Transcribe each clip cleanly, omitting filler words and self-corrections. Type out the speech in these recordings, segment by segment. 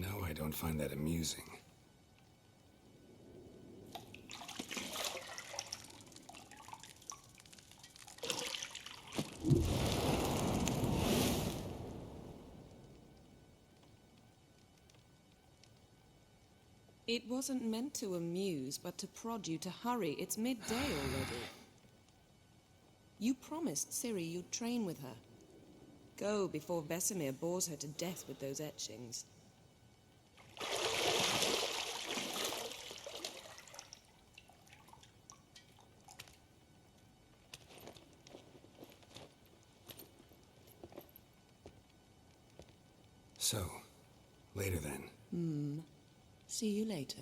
No, I don't find that amusing. It wasn't meant to amuse, but to prod you to hurry. It's midday already. You promised Ciri you'd train with her. Go before Vesemir bores her to death with those etchings. So, later then. See you later.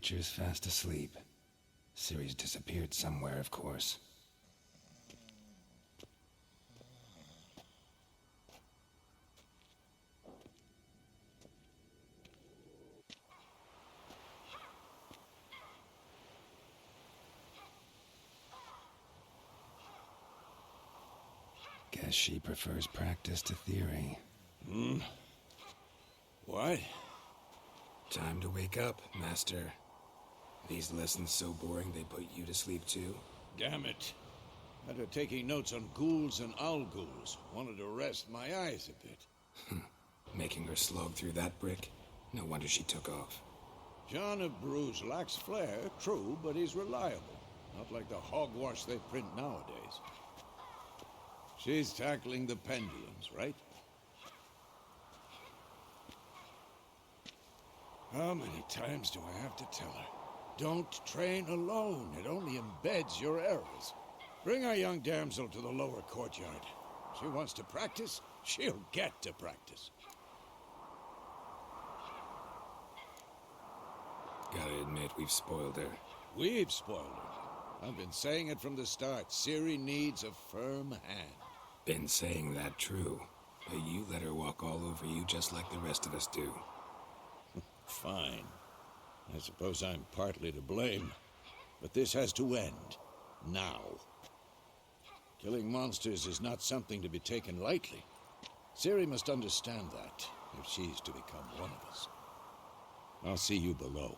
Witcher's fast asleep. Ciri's disappeared somewhere, of course. Guess she prefers practice to theory. What? Time to wake up, Master. These lessons so boring they put you to sleep too? Damn it. After taking notes on ghouls and owl ghouls, wanted to rest my eyes a bit. Making her slog through that brick? No wonder she took off. John of Bruges lacks flair, true, but he's reliable. Not like the hogwash they print nowadays. She's tackling the pendulums, right? How many times do I have to tell her? Don't train alone. It only embeds your errors. Bring our young damsel to the lower courtyard. She wants to practice, she'll get to practice. Gotta admit, we've spoiled her. We've spoiled her. I've been saying it from the start. Ciri needs a firm hand. Been saying that true, but you let her walk all over you just like the rest of us do. Fine. I suppose I'm partly to blame. But this has to end. Now. Killing monsters is not something to be taken lightly. Ciri must understand that, if she's to become one of us. I'll see you below.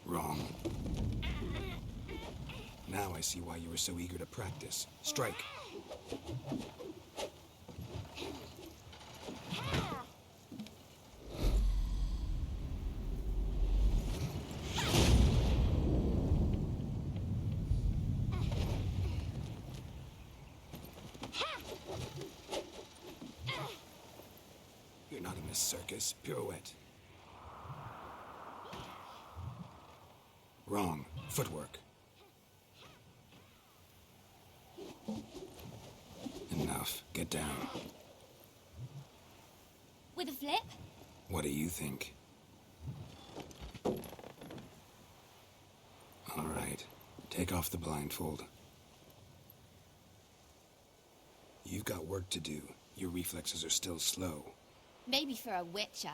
Wrong. Now I see why you were so eager to practice. Strike. You're not in this circus. Pirouette. Wrong. Footwork. Enough. Get down. With a flip? What do you think? All right. Take off the blindfold. You've got work to do. Your reflexes are still slow. Maybe for a witcher.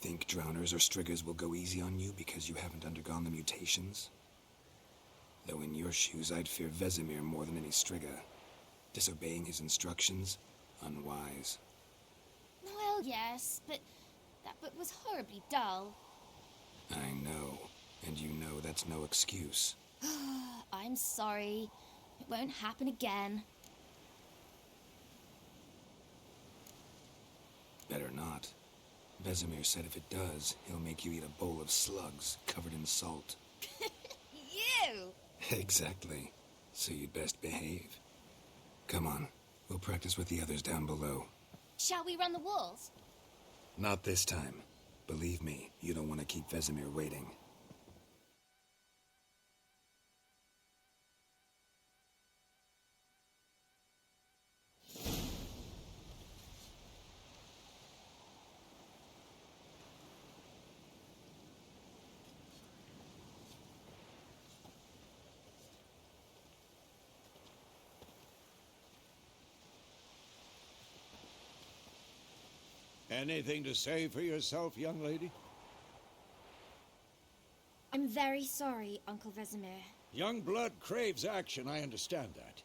Think drowners or striggers will go easy on you because you haven't undergone the mutations? Though in your shoes, I'd fear Vesemir more than any strigger. Disobeying his instructions? Unwise. Well, yes, but that book was horribly dull. I know. And you know that's no excuse. I'm sorry. It won't happen again. Better not. Vesemir said if it does, he'll make you eat a bowl of slugs covered in salt. You! Exactly. So you'd best behave. Come on. We'll practice with the others down below. Shall we run the walls? Not this time. Believe me, you don't want to keep Vesemir waiting. Anything to say for yourself, young lady? I'm very sorry, Uncle Vesemir. Young blood craves action, I understand that.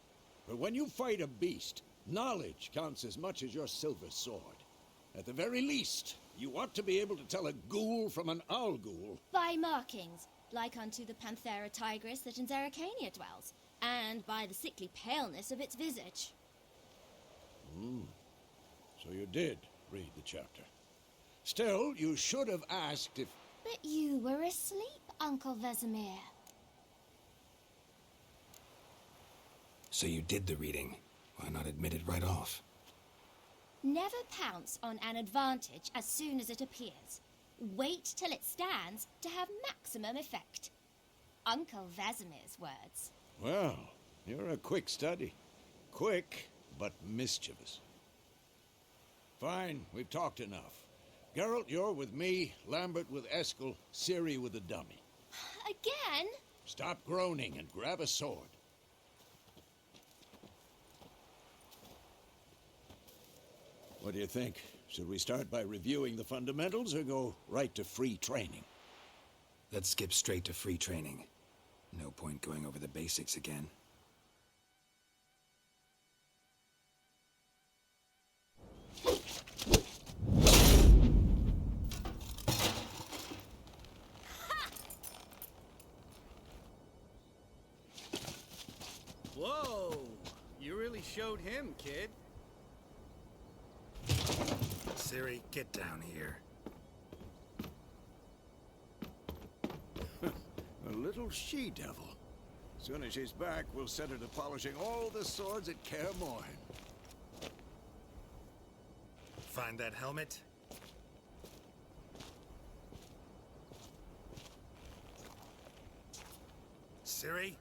But when you fight a beast, knowledge counts as much as your silver sword. At the very least, you ought to be able to tell a ghoul from an owl ghoul. By markings, like unto the Panthera tigris that in Zerrikania dwells, and by the sickly paleness of its visage. So you did read the chapter. Still, you should have asked if... But you were asleep, Uncle Vesemir. So you did the reading. Why not admit it right off? Never pounce on an advantage as soon as it appears. Wait till it stands to have maximum effect. Uncle Vesemir's words. Well, you're a quick study. Quick, but mischievous. Fine, we've talked enough. Geralt, you're with me, Lambert with Eskel, Ciri with the dummy. Again? Stop groaning and grab a sword. What do you think? Should we start by reviewing the fundamentals or go right to free training? Let's skip straight to free training. No point going over the basics again. Whoa! You really showed him, kid. Ciri, get down here. A little she-devil. Soon as she's back, we'll set her to polishing all the swords at Kaer Morhen. Find that helmet? Ciri?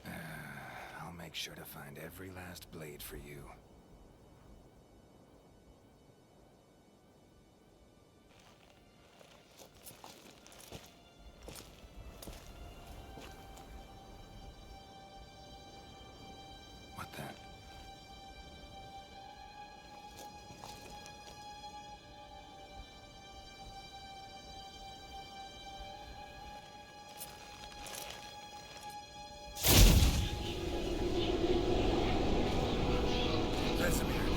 I'll make sure to find every last blade for you. What the? Vesemir.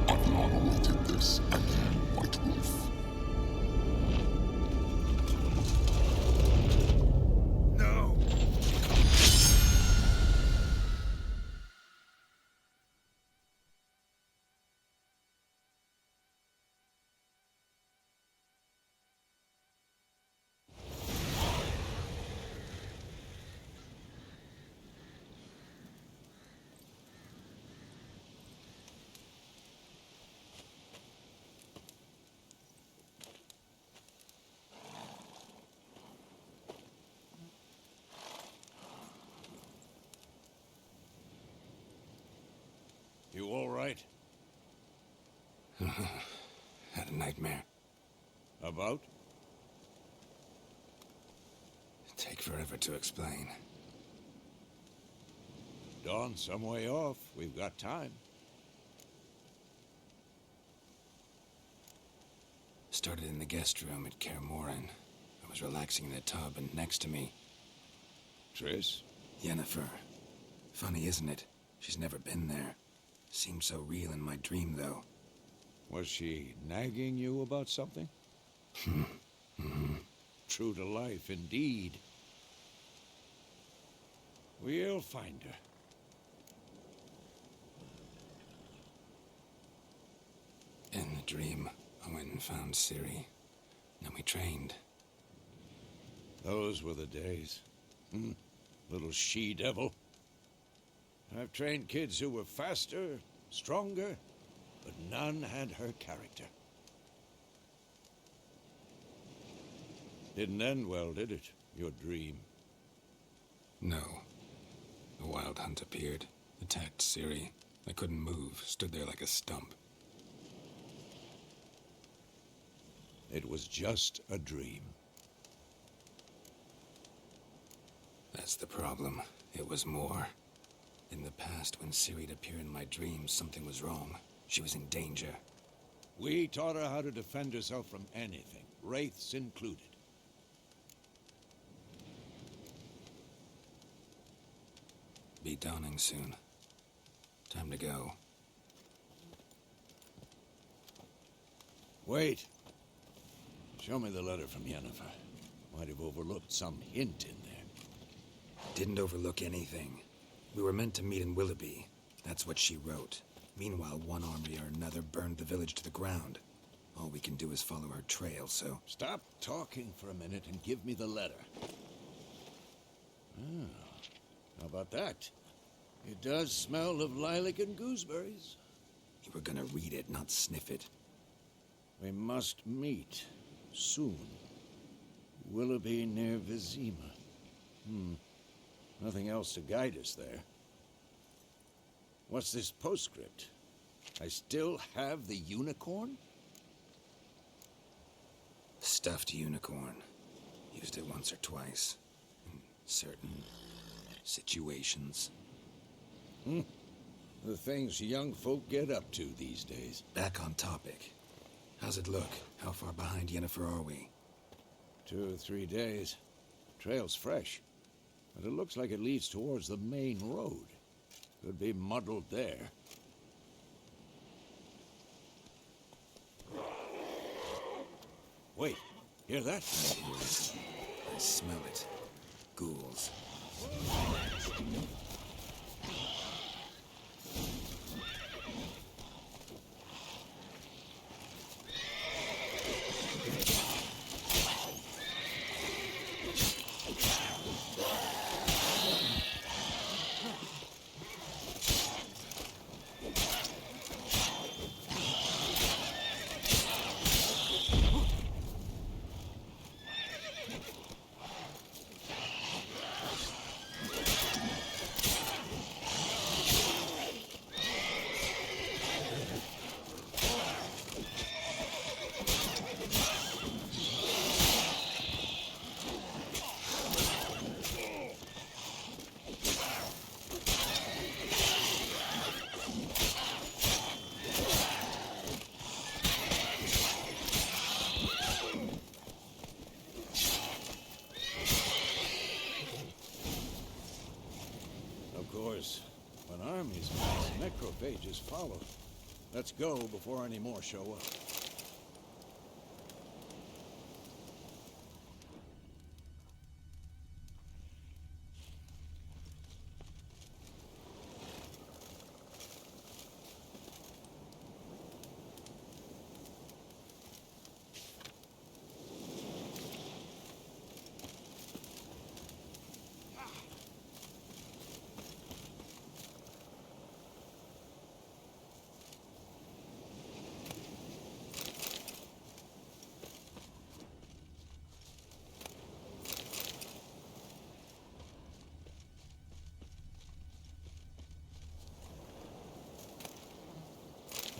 Adriana will take this, and you, White Wolf. No! You all right? Had a nightmare. About? Take forever to explain. Dawn's some way off. We've got time. Started in the guest room at Kaer Morhen. I was relaxing in a tub, and next to me, Triss? Yennefer. Funny, isn't it? She's never been there. Seemed so real in my dream, though. Was she nagging you about something? True to life, indeed. We'll find her. In the dream, I went and found Ciri. Then we trained. Those were the days. Little she-devil. I've trained kids who were faster, stronger, but none had her character. Didn't end well, did it? Your dream? No. The Wild Hunt appeared, attacked Ciri. I couldn't move, stood there like a stump. It was just a dream. That's the problem. It was more. In the past, when Ciri'd appear in my dreams, something was wrong. She was in danger. We taught her how to defend herself from anything, wraiths included. Be dawning soon. Time to go. Wait. Show me the letter from Yennefer. Might have overlooked some hint in there. Didn't overlook anything. We were meant to meet in Willoughby. That's what she wrote. Meanwhile, one army or another burned the village to the ground. All we can do is follow her trail, so... Stop talking for a minute and give me the letter. How about that? It does smell of lilac and gooseberries. You were gonna read it, not sniff it. We must meet soon. Willoughby near Vizima. Nothing else to guide us there. What's this postscript? I still have the unicorn? Stuffed unicorn. Used it once or twice. In certain situations. The things young folk get up to these days. Back on topic. How's it look? How far behind Yennefer are we? 2 or 3 days. Trail's fresh, but it looks like it leads towards the main road. Could be muddled there. Wait, hear that? I smell it. Ghouls. Of course, when armies mass, necrophages follow. Let's go before any more show up.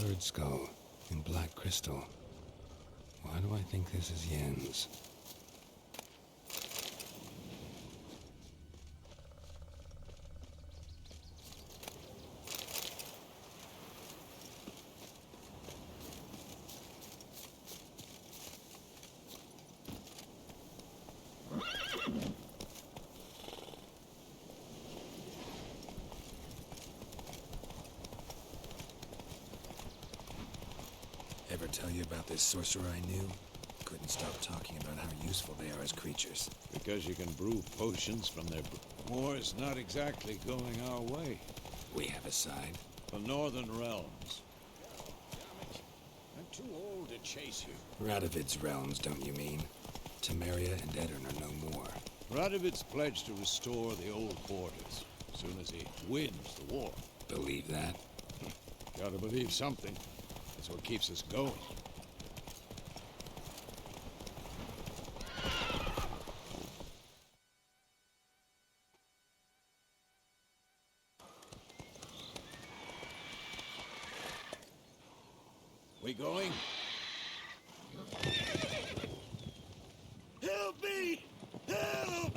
Bird skull in black crystal. Why do I think this is Yen's? Ever tell you about this sorcerer I knew? Couldn't stop talking about how useful they are as creatures. Because you can brew potions from their... War's not exactly going our way. We have a side. The Northern Realms. Damn it. I'm too old to chase you. Radovid's realms, don't you mean? Temeria and Edirn are no more. Radovid's pledged to restore the old borders as soon as he wins the war. Believe that? Gotta believe something. That's what keeps us going. We going? Help me! Help!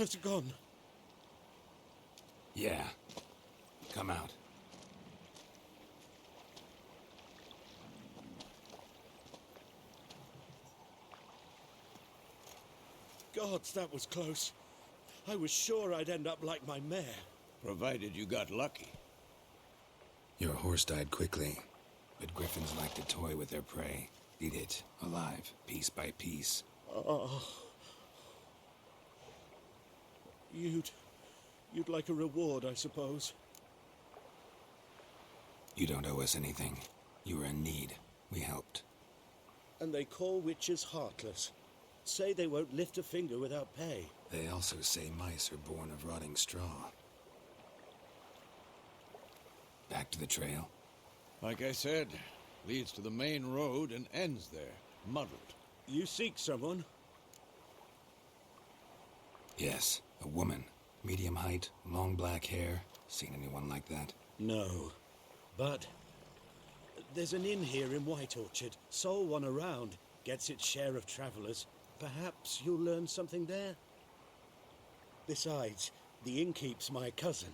Has it gone? Yeah. Come out. Gods, that was close. I was sure I'd end up like my mare. Provided you got lucky. Your horse died quickly, but griffins like to toy with their prey. Eat it, alive, piece by piece. Oh. You'd like a reward, I suppose. You don't owe us anything. You were in need. We helped. And they call witches heartless. Say they won't lift a finger without pay. They also say mice are born of rotting straw. Back to the trail. Like I said, leads to the main road and ends there, muddled. You seek someone? Yes, a woman. Medium height, long black hair. Seen anyone like that? No. But there's an inn here in White Orchard. Sole one around. Gets its share of travelers. Perhaps you'll learn something there? Besides, the innkeep's my cousin.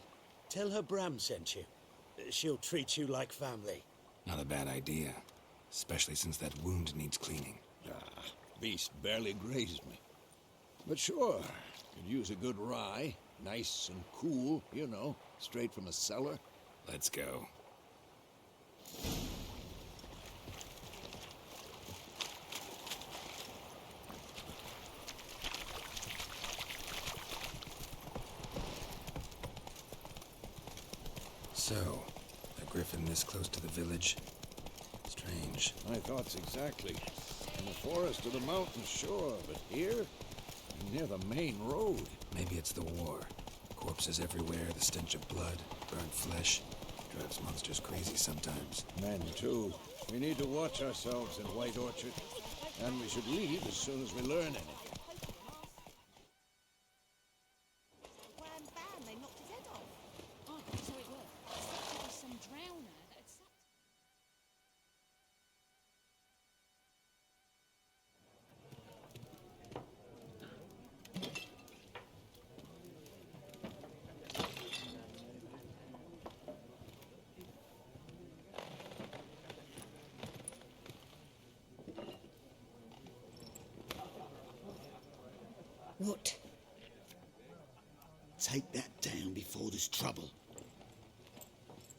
Tell her Bram sent you. She'll treat you like family. Not a bad idea. Especially since that wound needs cleaning. Ah, beast barely grazed me. But sure, could use a good rye. Nice and cool, you know, straight from a cellar. Let's go. So, a griffin this close to the village? Strange. My thoughts exactly. In the forest or the mountain, sure, but here? Near the main road. Maybe it's the war. Corpses everywhere, the stench of blood, burnt flesh. Drives monsters crazy sometimes. Men, too. We need to watch ourselves in White Orchard. And we should leave as soon as we learn anything. Wham bam, they knocked his head off. Oh, so it worked. It was some drowner that had sucked. What? Take that down before there's trouble.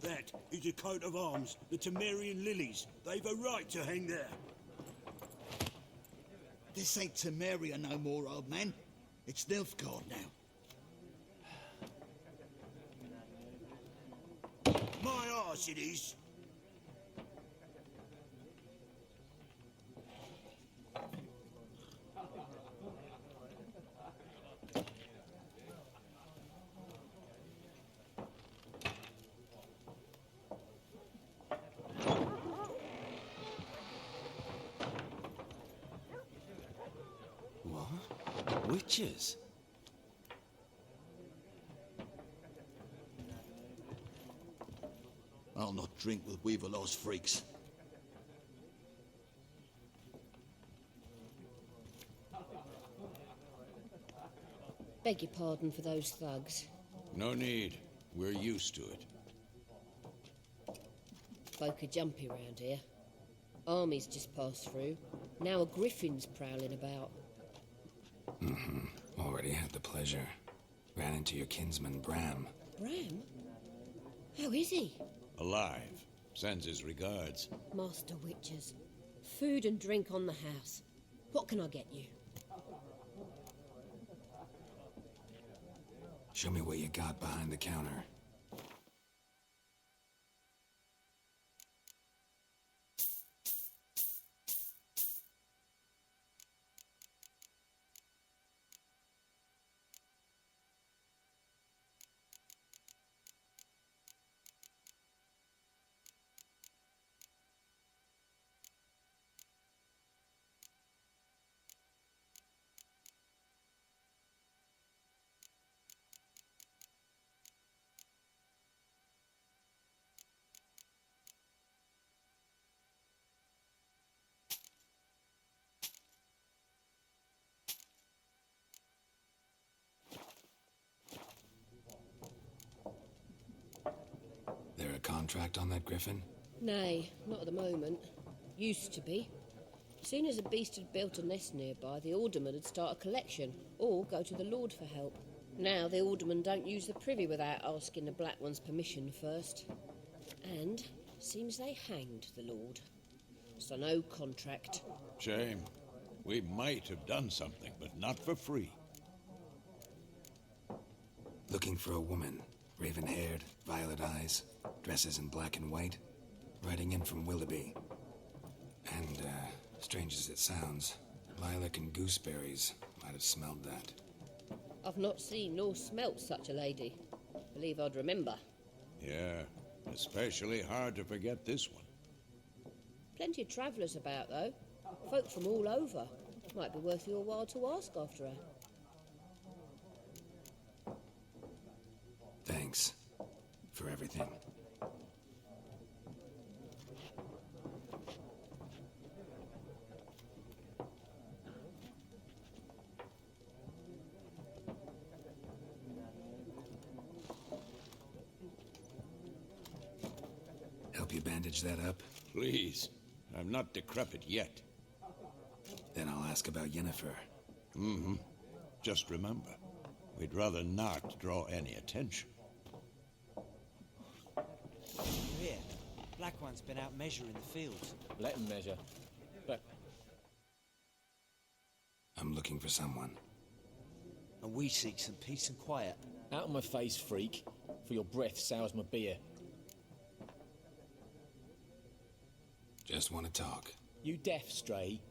That is a coat of arms, the Temerian lilies. They've a right to hang there. This ain't Temeria no more, old man. It's Nilfgaard now. My arse it is. What? Witches? I'll not drink with Weaverlaw's freaks. Beg your pardon for those thugs. No need. We're used to it. Folk are jumpy round here. Armies just passed through. Now a griffin's prowling about. Already had the pleasure. Ran into your kinsman, Bram. Bram? How is he? Alive. Sends his regards. Master Witches. Food and drink on the house. What can I get you? Show me what you got behind the counter. contract on that griffin? Nay, not at the moment. Used to be. Soon as a beast had built a nest nearby, the alderman would start a collection, or go to the Lord for help. Now the alderman don't use the privy without asking the Black One's permission first. And seems they hanged the Lord. So no contract. Shame. We might have done something, but not for free. Looking for a woman. Raven-haired, violet eyes, dresses in black and white. Riding in from Willoughby. And, strange as it sounds, lilac and gooseberries might have smelled that. I've not seen nor smelt such a lady. Believe I'd remember. Yeah, especially hard to forget this one. Plenty of travellers about, though. Folk from all over. Might be worth your while to ask after her. Thanks for everything. Help you bandage that up? Please. I'm not decrepit yet. Then I'll ask about Yennefer. Mm-hmm. Just remember, we'd rather not draw any attention. Here, Black One's been out measuring the fields. Let him measure. But I'm looking for someone. And we seek some peace and quiet. out of my face, freak, for your breath sours my beer. Just want to talk. You deaf, Stray?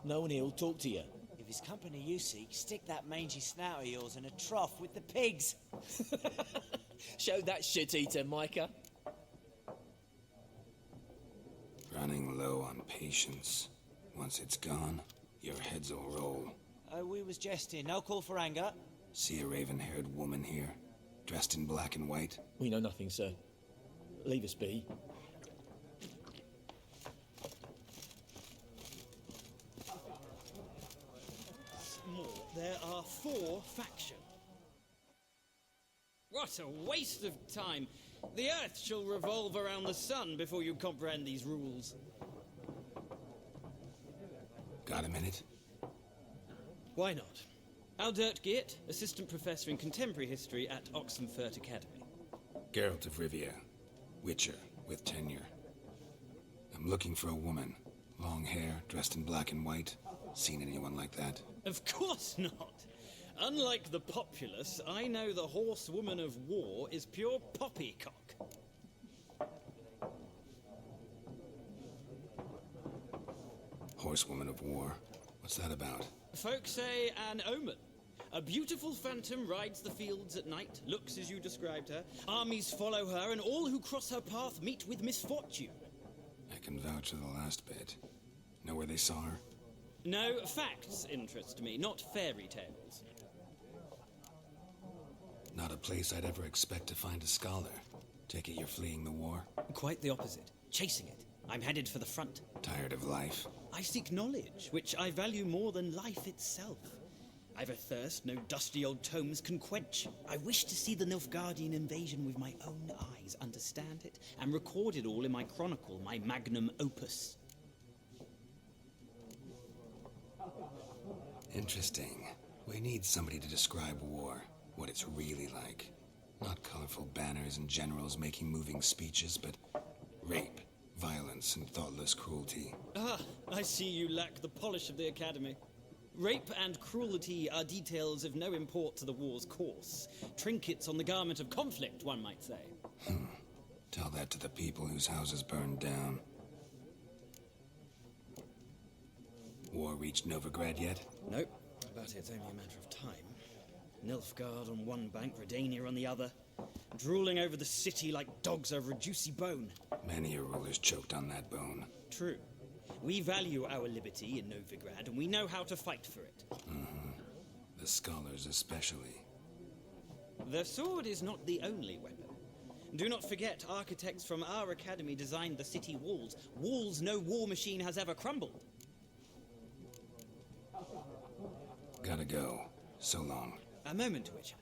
No one here'll talk to you. If it's company you seek, stick that mangy snout of yours in a trough with the pigs. Show that shit-eater, Micah. Running low on patience. Once it's gone, your heads will roll. Oh, we was jesting. No call for anger. See a raven-haired woman here, dressed in black and white? We know nothing, sir. Leave us be. There are 4 factions. What a waste of time! The Earth shall revolve around the sun before you comprehend these rules. Got a minute? Why not? Aldert Geert, Assistant Professor in Contemporary History at Oxenfurt Academy. Geralt of Rivia, Witcher, with tenure. I'm looking for a woman. Long hair, dressed in black and white. Seen anyone like that? Of course not! Unlike the populace, I know the horsewoman of war is pure poppycock. Horsewoman of war? What's that about? Folk say an omen. A beautiful phantom rides the fields at night, looks as you described her. Armies follow her, and all who cross her path meet with misfortune. I can vouch for the last bit. Know where they saw her? No, facts interest me, not fairy tales. Not a place I'd ever expect to find a scholar. Take it you're fleeing the war? Quite the opposite. Chasing it. I'm headed for the front. Tired of life? I seek knowledge, which I value more than life itself. I've a thirst no dusty old tomes can quench. I wish to see the Nilfgaardian invasion with my own eyes, understand it, and record it all in my chronicle, my magnum opus. Interesting. We need somebody to describe war, what it's really like. Not colorful banners and generals making moving speeches, but rape, violence, and thoughtless cruelty. Ah, I see you lack the polish of the Academy. Rape and cruelty are details of no import to the war's course. Trinkets on the garment of conflict, one might say. Tell that to the people whose houses burned down. War reached Novigrad yet? Nope, but it's only a matter of time. Nilfgaard on one bank, Redania on the other, drooling over the city like dogs over a juicy bone. Many a ruler's choked on that bone. True. We value our liberty in Novigrad, and we know how to fight for it. The scholars especially. The sword is not the only weapon. Do not forget, architects from our academy designed the city walls. Walls no war machine has ever crumbled. Gotta go. So long. A moment, Witcher.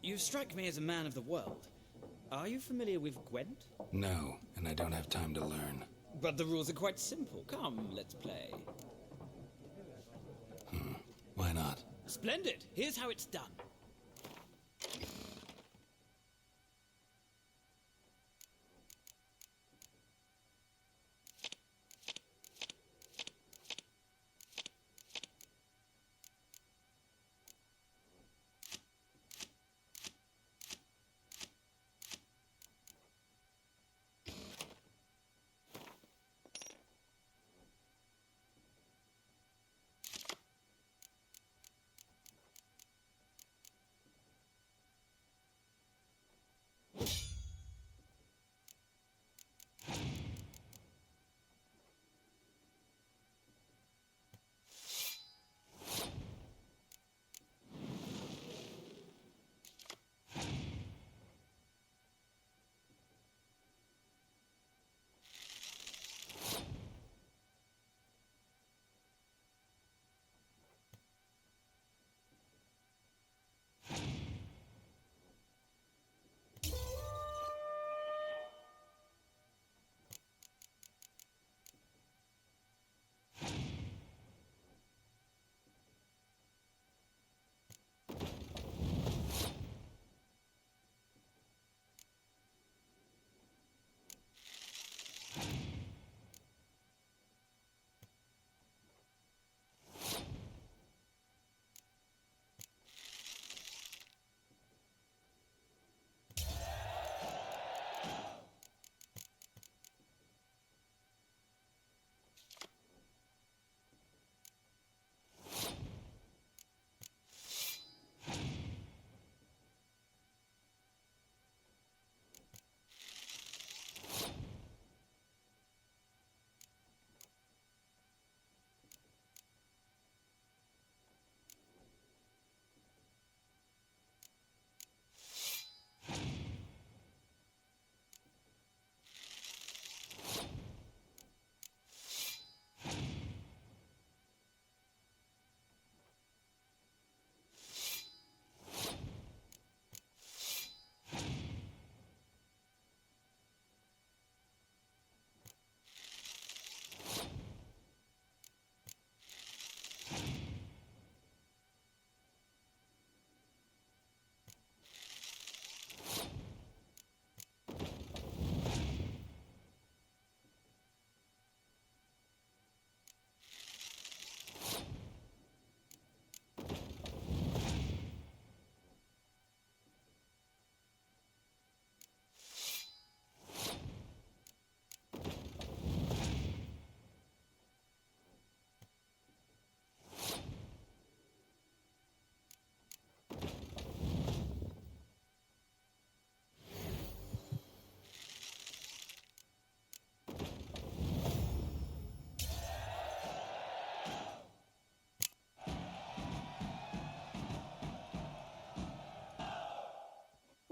You strike me as a man of the world. Are you familiar with Gwent? No, and I don't have time to learn. But the rules are quite simple. Come, let's play. Why not? Splendid! Here's how it's done.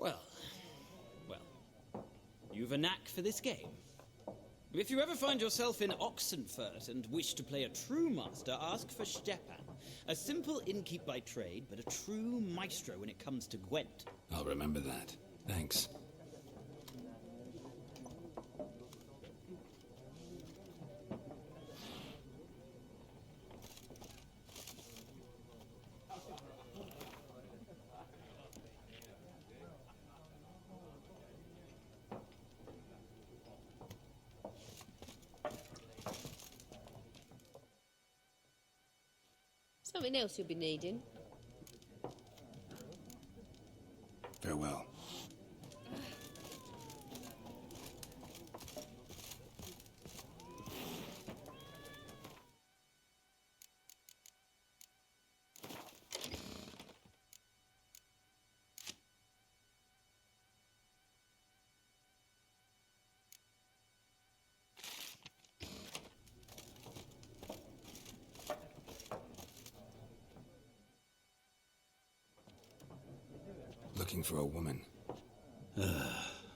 Well, you've a knack for this game. If you ever find yourself in Oxenfurt and wish to play a true master, ask for Stepan. A simple innkeep by trade, but a true maestro when it comes to Gwent. I'll remember that. Thanks. Something else you'll be needing. Farewell. Looking for a woman.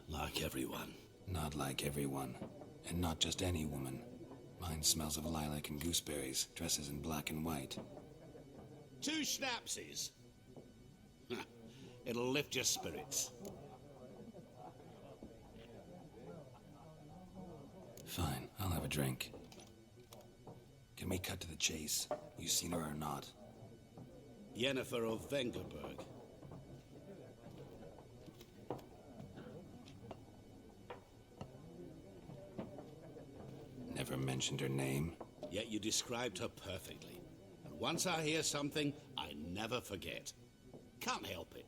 Like everyone. Not like everyone. And not just any woman. Mine smells of lilac and gooseberries, dresses in black and white. 2 schnapsies. It'll lift your spirits. Fine, I'll have a drink. Can we cut to the chase? You seen her or not? Yennefer of Vengerberg. Never mentioned her name. Yet you described her perfectly. And once I hear something, I never forget. Can't help it.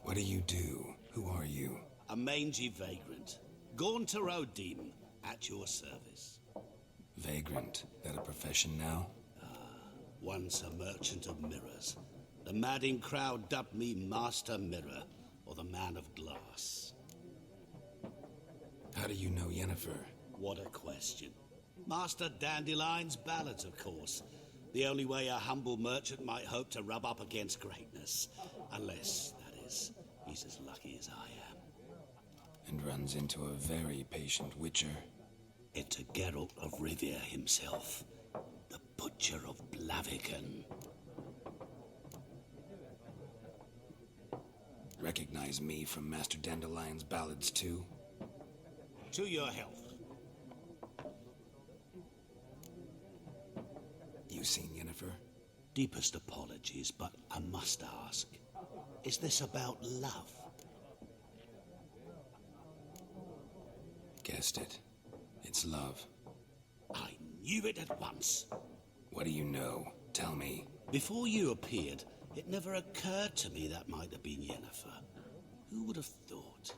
What do you do? Who are you? A mangy vagrant. Gauntero demon, at your service. Vagrant. That a profession now? Once a merchant of mirrors. The madding crowd dubbed me Master Mirror, or the Man of Glass. How do you know Yennefer? What a question. Master Dandelion's ballads, of course. The only way a humble merchant might hope to rub up against greatness. Unless, that is, he's as lucky as I am. And runs into a very patient witcher. Into Geralt of Rivia himself. The Butcher of Blaviken. Recognize me from Master Dandelion's ballads too? To your health. You seen Yennefer? Deepest apologies, but I must ask. Is this about love? Guessed it. It's love. I knew it at once. What do you know? Tell me. Before you appeared, it never occurred to me that might have been Yennefer. Who would have thought?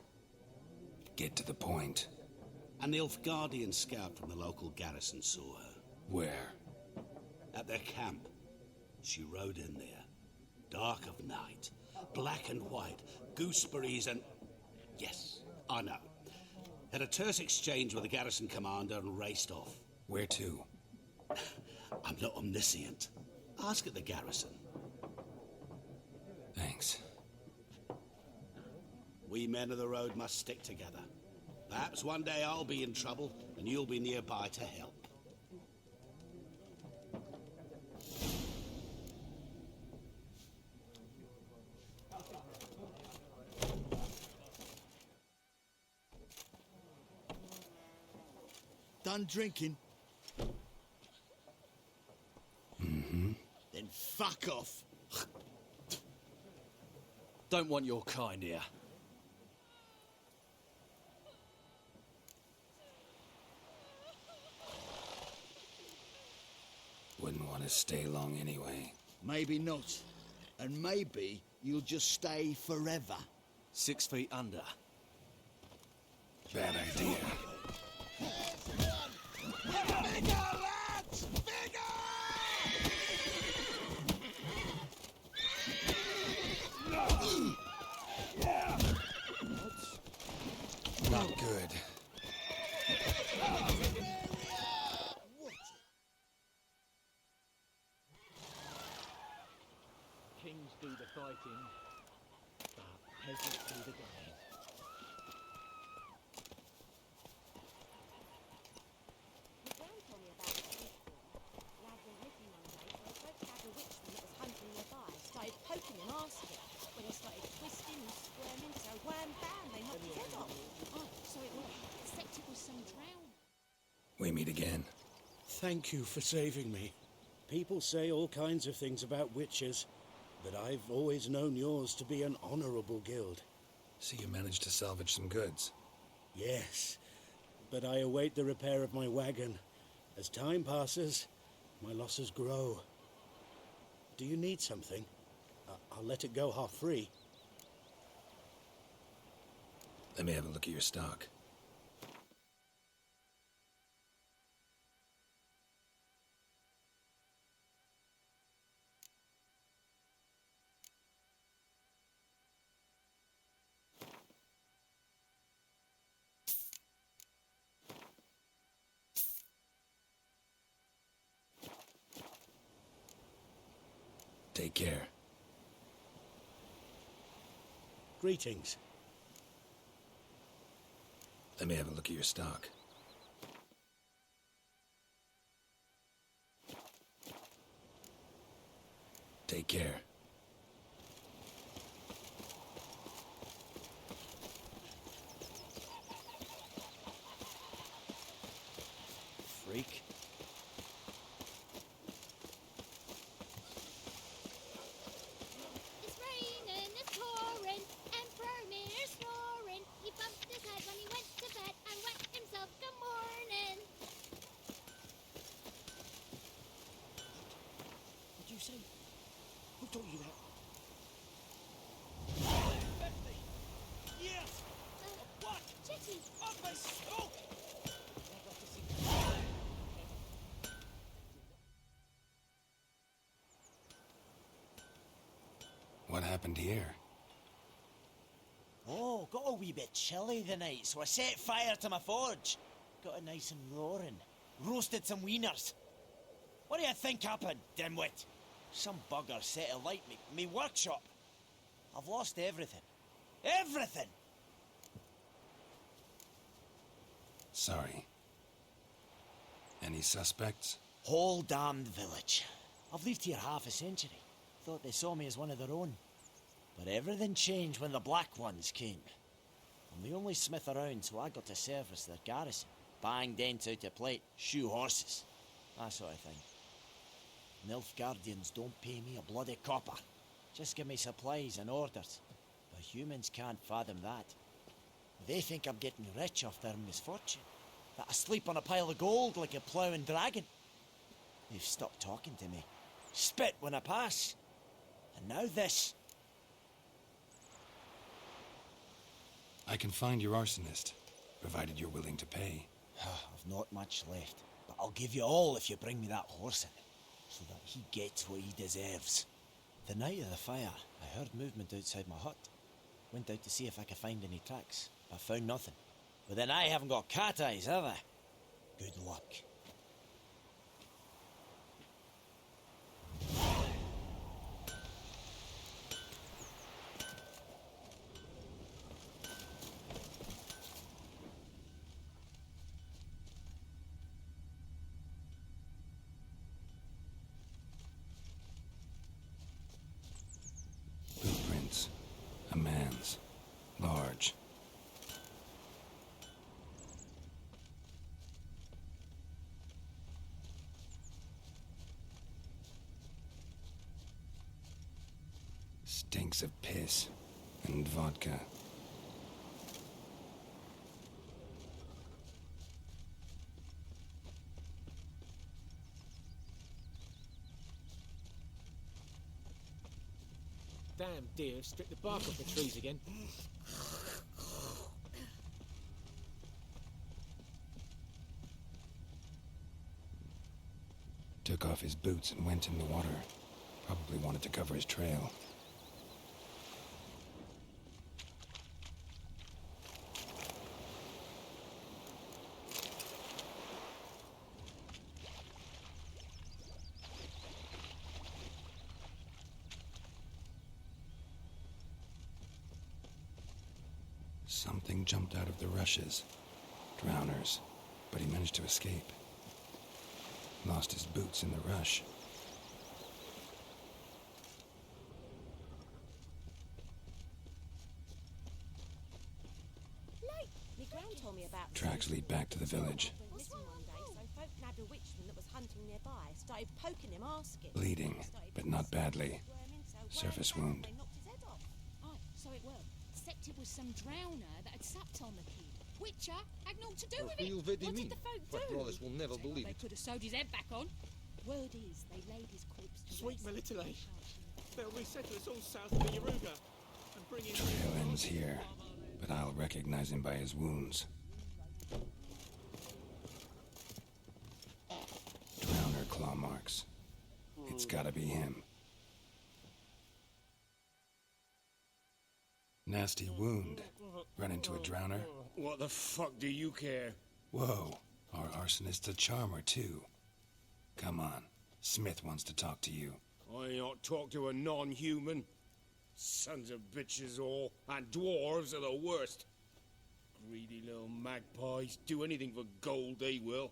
Get to the point. An Nilfgaardian scout from the local garrison saw her. Where? At their camp. She rode in there. Dark of night. Black and white. Gooseberries and... Yes, I know. Had a terse exchange with the garrison commander and raced off. Where to? I'm not omniscient. Ask at the garrison. Thanks. We men of the road must stick together. Perhaps one day I'll be in trouble, and you'll be nearby to help. Done drinking? Mm-hmm. Then fuck off. Don't want your kind here. Wouldn't want to stay long anyway. Maybe not. And maybe you'll just stay forever. 6 feet under. Bad idea. Bigger, lads! Bigger! Not good. Kings do the fighting, but peasants do the game. My gran told me about it before. Lad went looking one day for a great bag of witchman that was hunting nearby. Started poking and asking. When he started twisting and squirming, so wham bam, they knocked his head off. Oh, so it was. Except it was some drown. We meet again. Thank you for saving me. People say all kinds of things about witches, but I've always known yours to be an honorable guild. So you managed to salvage some goods? Yes, but I await the repair of my wagon. As time passes, my losses grow. Do you need something? I'll let it go half-free. Let me have a look at your stock. Take care. Greetings. Let me have a look at your stock. Take care. happened here? Oh, got a wee bit chilly the night, so I set fire to my forge. Got it nice and roaring. Roasted some wieners. What do you think happened, dimwit? Some bugger set alight me workshop. I've lost everything. Everything! Sorry. Any suspects? Whole damned village. I've lived here half a century. Thought they saw me as one of their own. But everything changed when the Black Ones came. I'm the only smith around, so I got to service their garrison. Bang dents out of plate, shoe horses. That sort of thing. Nilfgaardians don't pay me a bloody copper. Just give me supplies and orders. But humans can't fathom that. They think I'm getting rich off their misfortune. That I sleep on a pile of gold like a ploughing dragon. They've stopped talking to me. Spit when I pass. And now this. I can find your arsonist, provided you're willing to pay. I've not much left, but I'll give you all if you bring me that horse in, so that he gets what he deserves. The night of the fire, I heard movement outside my hut. Went out to see if I could find any tracks, but found nothing. But then I haven't got cat eyes, have I? Good luck. Footprints. A man's. Large. Stinks of piss and vodka. Damn deer have stripped the bark off the trees again. Took off his boots and went in the water. Probably wanted to cover his trail. Something jumped out of the rushes. Drowners. But he managed to escape. Lost his boots in the rush. My gran told me about Tracks lead back to the village. missing one day, so folk nabbed a witchman that was hunting nearby. Started poking him, asking. Bleeding, but not badly. Surface wound. They knocked his head off. Aye, so it were. Except it was some drowner that had supped on the kid. Witcher had naught to do with it. What did the folk do? My brothers will never believe They it. could have sewed his head back on. Word is, they laid his corpse to Sweet rest. Melitele. They'll resettle us all south of the Yaruga and bring in... Trail ends here, but I'll recognize him by his wounds. Drowner claw marks. It's gotta be him. Nasty wound. Run into a drowner? What the fuck do you care? Whoa, our arsonist's a charmer too. Come on, Smith wants to talk to you. I ain't not talk to a non-human. Sons of bitches all, and dwarves are the worst. Greedy little magpies, do anything for gold they will.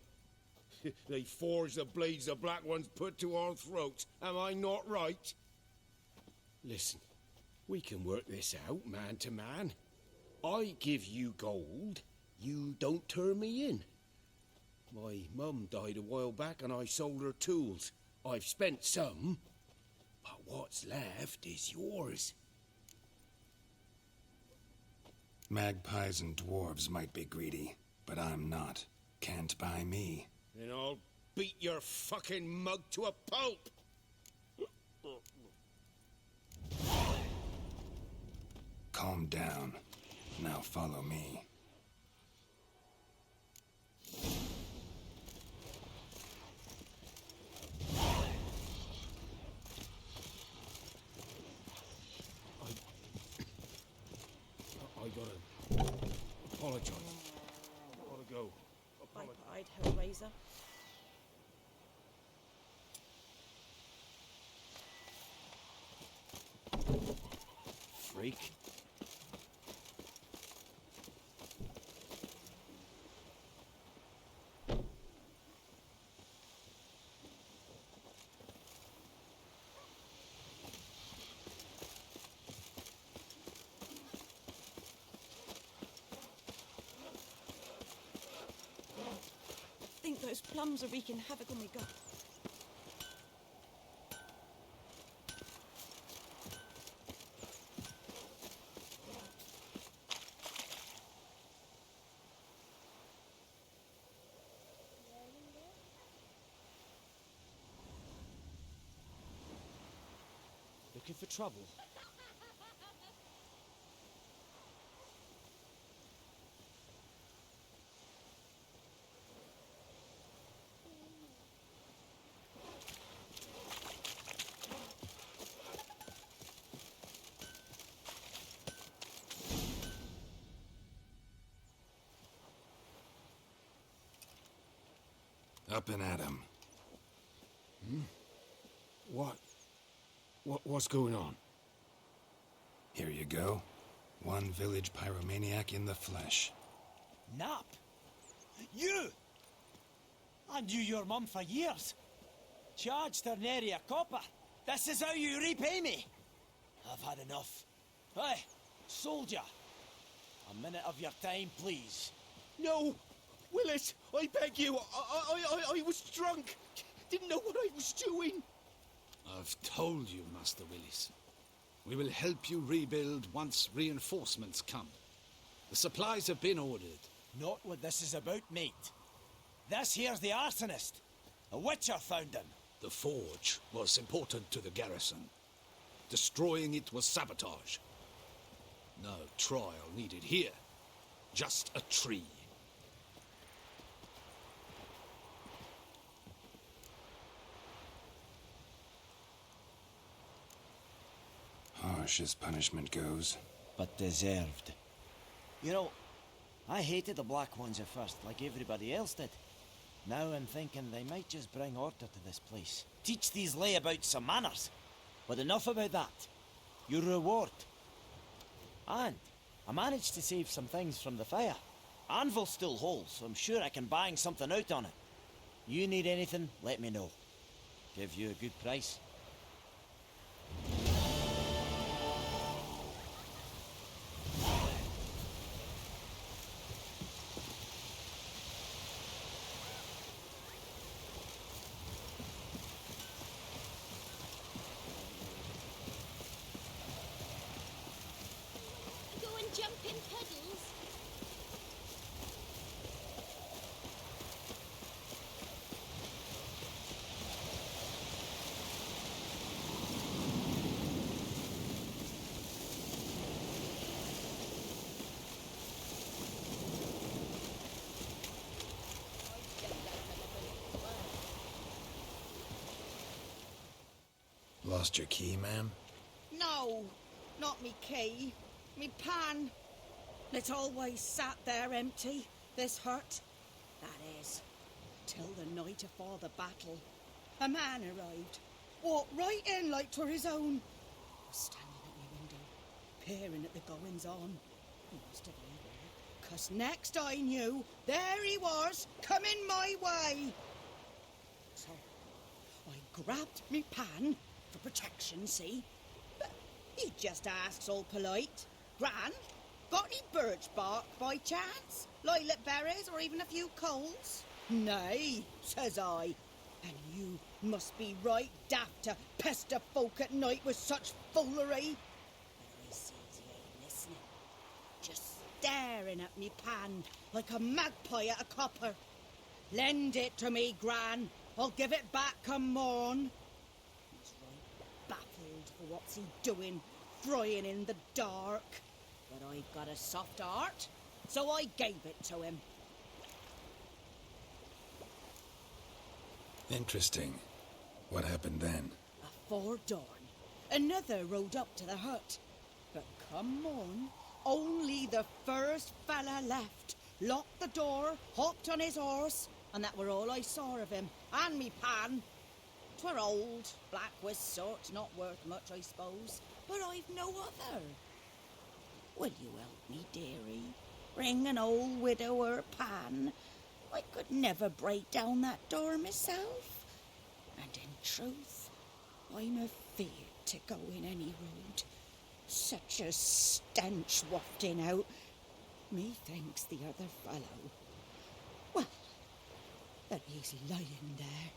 They forge the blades the Black Ones put to our throats, am I not right? Listen, we can work this out man to man. I give you gold, you don't turn me in. My mum died a while back and I sold her tools. I've spent some, but what's left is yours. Magpies and dwarves might be greedy, but I'm not. Can't buy me. Then I'll beat your fucking mug to a pulp! Calm down. Now follow me. I Gotta apologize. Gotta go. Bye-bye, Hellraiser. Freak. I think those plums are wreaking havoc on my gut. Looking for trouble? Up and at 'em. What's going on? Here you go. One village pyromaniac in the flesh. Nap? You? I knew your mum for years. Charged her nary a copper. This is how you repay me. I've had enough. Hey, soldier. A minute of your time, please. No! Willis, I beg you. I was drunk. Didn't know what I was doing. I've told you, Master Willis. We will help you rebuild once reinforcements come. The supplies have been ordered. Not what this is about, mate. This here's the arsonist. A witcher found him. The forge was important to the garrison. Destroying it was sabotage. No trial needed here. Just a tree. Harsh as punishment goes. But deserved. You know, I hated the Black Ones at first, like everybody else did. Now I'm thinking they might just bring order to this place. Teach these layabouts some manners. But enough about that. Your reward. And I managed to save some things from the fire. Anvil still holds, so I'm sure I can bang something out on it. You need anything, let me know. Give you a good price. Go and jump in puddles. Lost your key, ma'am? No, not me key. Me pan. It always sat there empty, this hut. That is, till the night afore the battle. A man arrived, walked right in like 'twere his own. Was standing at me window, peering at the goings-on. He must have been there, 'cause next I knew, there he was, coming my way. So, I grabbed me pan, for protection, see? But he just asks all polite, Gran, got any birch bark by chance? Lilac berries or even a few coals? Nay, says I. And you must be right daft to pester folk at night with such foolery. But I sees he ain't listening. Just staring at me pan like a magpie at a copper. Lend it to me, Gran. I'll give it back come morn. He's right baffled for what's he doing, frying in the dark. But I've got a soft heart, so I gave it to him. Interesting. What happened then? Afore dawn, another rode up to the hut. But come on, only the first fella left, locked the door, hopped on his horse, and that were all I saw of him, and me pan. 'Twere old, black with soot, not worth much, I suppose, but I've no other. Will you help me, dearie? Bring an old widower pan. I could never break down that door myself. And in truth, I'm afeard to go in any road. Such a stench wafting out. Methinks the other fellow. Well, that he's lying there.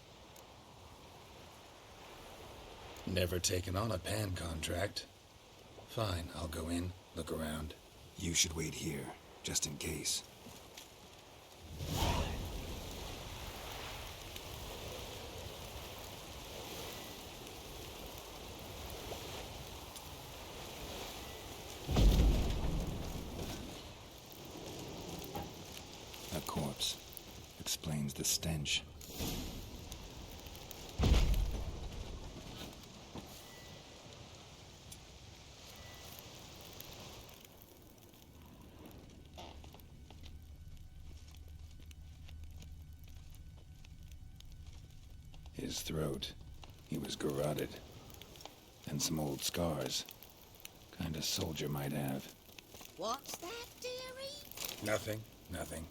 Never taken on a pan contract. Fine, I'll go in, look around. You should wait here, just in case. A corpse explains the stench. His throat. He was garroted. And some old scars. Kind of soldier might have. What's that, dearie? Nothing. Nothing.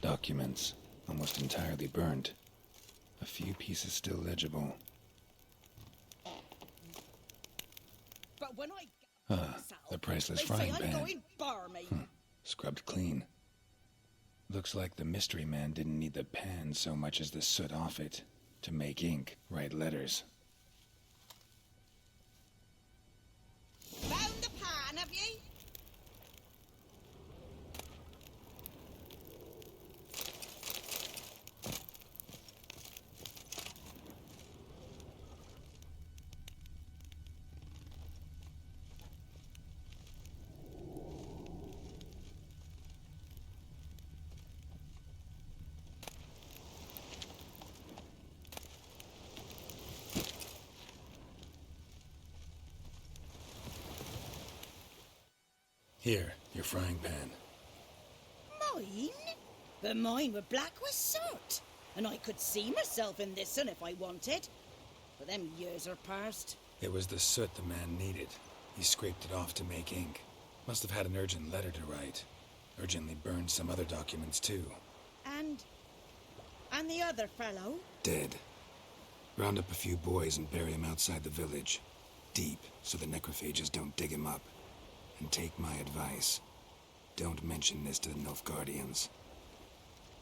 Documents. Almost entirely burnt. A few pieces still legible. But when I The priceless they frying say I'm pan. going barmy. Scrubbed clean. Looks like the mystery man didn't need the pan so much as the soot off it to make ink, write letters. Found the pan, have ye? Here, your frying pan. Mine? But mine were black with soot. And I could see myself in this one if I wanted. But them years are past. It was the soot the man needed. He scraped it off to make ink. Must have had an urgent letter to write. Urgently burned some other documents too. And the other fellow? Dead. Round up a few boys and bury him outside the village. Deep, so the necrophages don't dig him up. And take my advice. Don't mention this to the Nilfgaardians.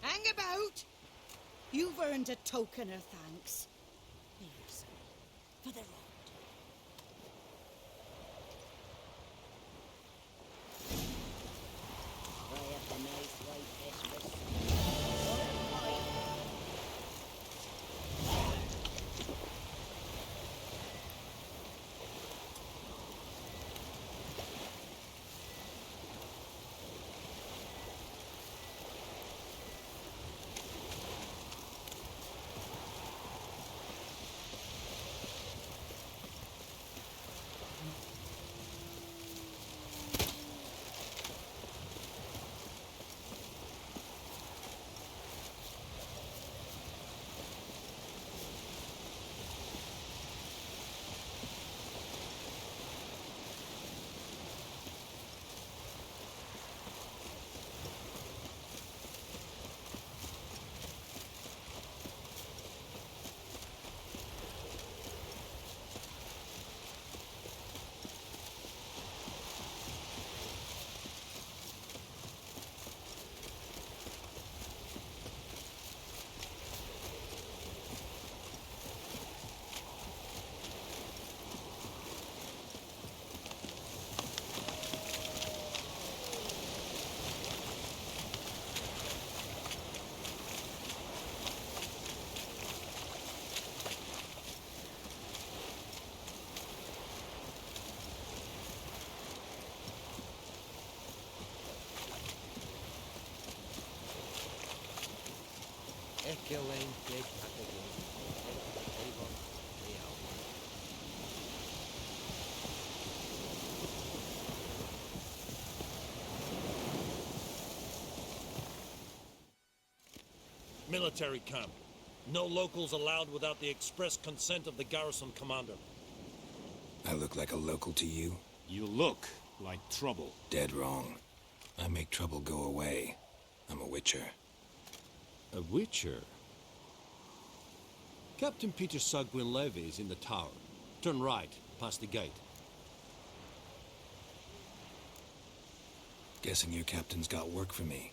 Hang about! You've earned a token of thanks. Here, son, for the road. Fry up a nice white fish for Gillane, Big Hackagin, Avon, Leo. Military camp. No locals allowed without the express consent of the garrison commander. I look like a local to you? You look like trouble. Dead wrong. I make trouble go away. I'm a witcher. A witcher? Captain Peter Sagwin Levy is in the tower. Turn right, past the gate. Guessing your captain's got work for me.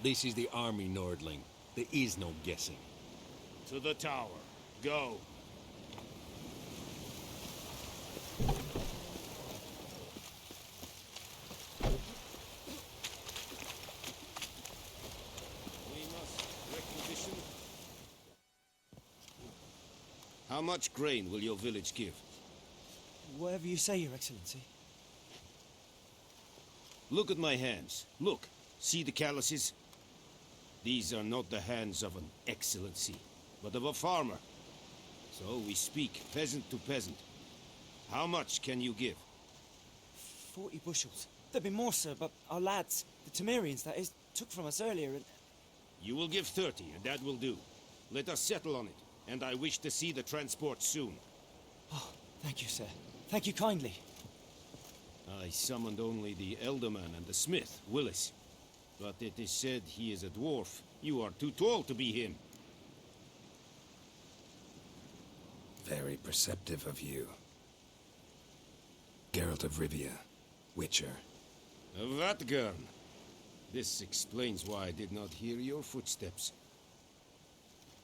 This is the army, Nordling. There is no guessing. To the tower. Go. We must requisition. How much grain will your village give? Whatever you say, Your Excellency. Look at my hands. Look. See the calluses? These are not the hands of an excellency, but of a farmer. So we speak peasant to peasant. How much can you give? 40 bushels. There'd be more, sir, but our lads, the Temerians, that is, took from us earlier and... You will give 30, and that will do. Let us settle on it, and I wish to see the transport soon. Oh, thank you, sir. Thank you kindly. I summoned only the Elderman and the smith, Willis. But it is said he is a dwarf. You are too tall to be him. Very perceptive of you. Geralt of Rivia, Witcher. Vatgern. This explains why I did not hear your footsteps.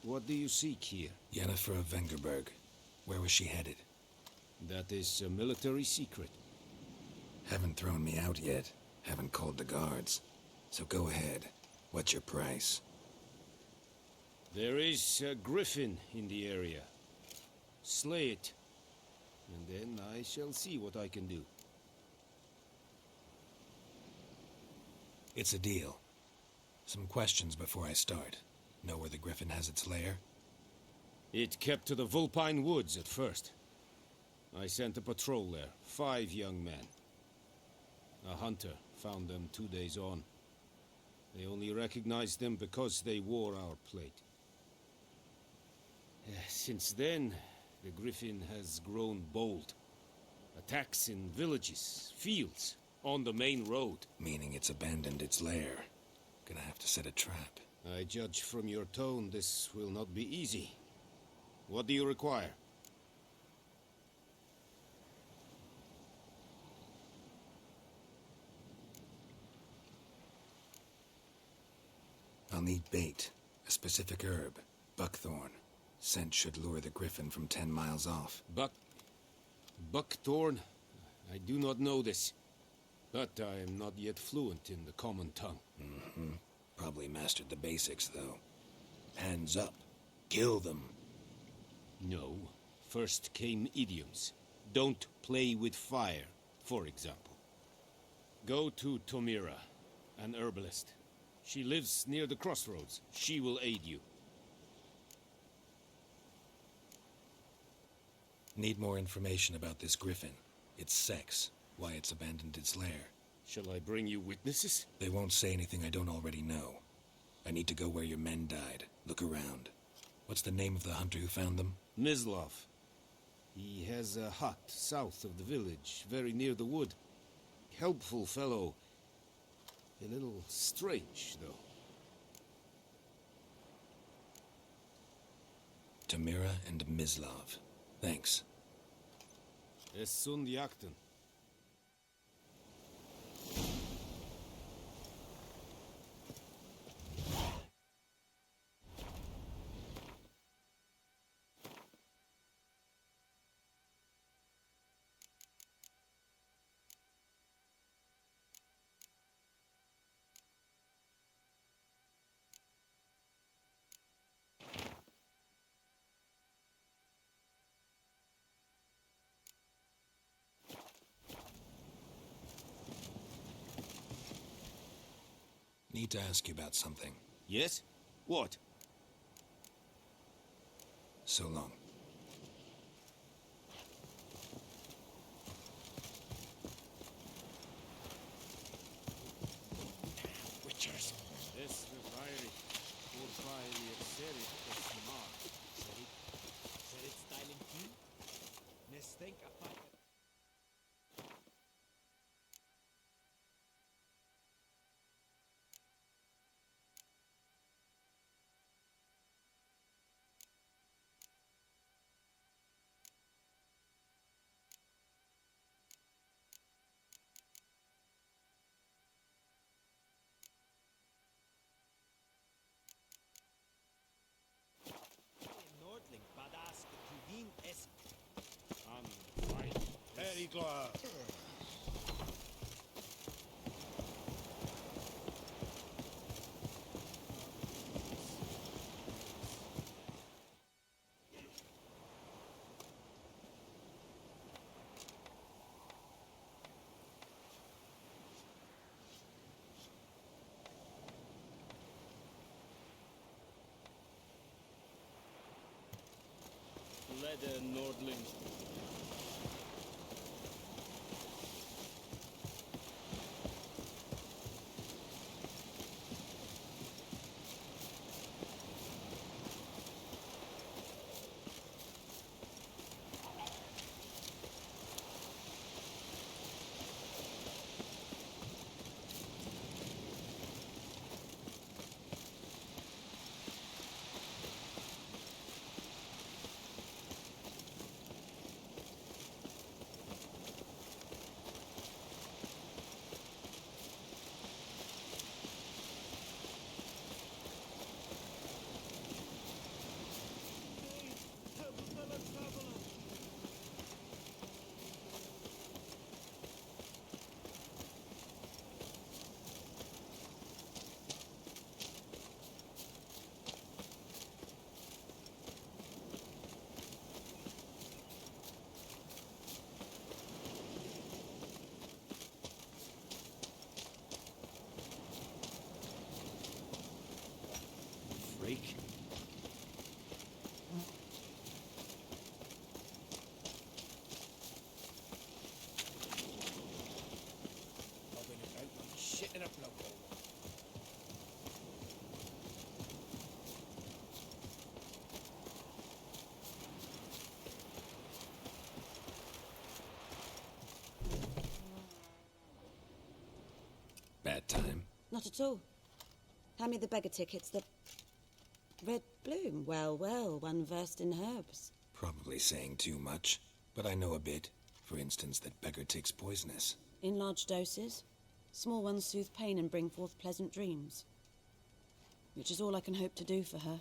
What do you seek here? Yennefer of Vengerberg. Where was she headed? That is a military secret. Haven't thrown me out yet. Haven't called the guards. So go ahead. What's your price? There is a griffin in the area. Slay it. And then I shall see what I can do. It's a deal. Some questions before I start. Know where the griffin has its lair? It kept to the Vulpine Woods at first. I sent a patrol there. 5 young men. A hunter found them 2 days on. They only recognized them because they wore our plate. Since then, the griffin has grown bold. Attacks in villages, fields, on the main road. Meaning it's abandoned its lair. Gonna have to set a trap. I judge from your tone this will not be easy. What do you require? I'll need bait, a specific herb, buckthorn. Scent should lure the griffin from 10 miles off. Buckthorn? I do not know this. But I am not yet fluent in the common tongue. Mm-hmm. Probably mastered the basics, though. Hands up. Kill them. No. First came idioms. Don't play with fire, for example. Go to Tomira, an herbalist. She lives near the crossroads. She will aid you. Need more information about this griffin. Its sex, why it's abandoned its lair. Shall I bring you witnesses? They won't say anything I don't already know. I need to go where your men died. Look around. What's the name of the hunter who found them? Mislav. He has a hut south of the village, very near the wood. Helpful fellow. A little strange, though. Tamira and Mislav. Thanks. Es sunt jakten. Need to ask you about something. Yes? What? So long. Witchers. This reviry. Urfai Seri Smart. Serit styling too? Nes think I find it. Nordling, badass, Kuvin esque. And fight. Very glad. Leder Nordling. Freak. Shit in a plug hole. Bad time? Not at all. Hand me the beggar tickets, the red bloom. Well, well, one versed in herbs. Probably saying too much, but I know a bit. For instance, that beggar tick's poisonous. In large doses. Small ones soothe pain and bring forth pleasant dreams. Which is all I can hope to do for her.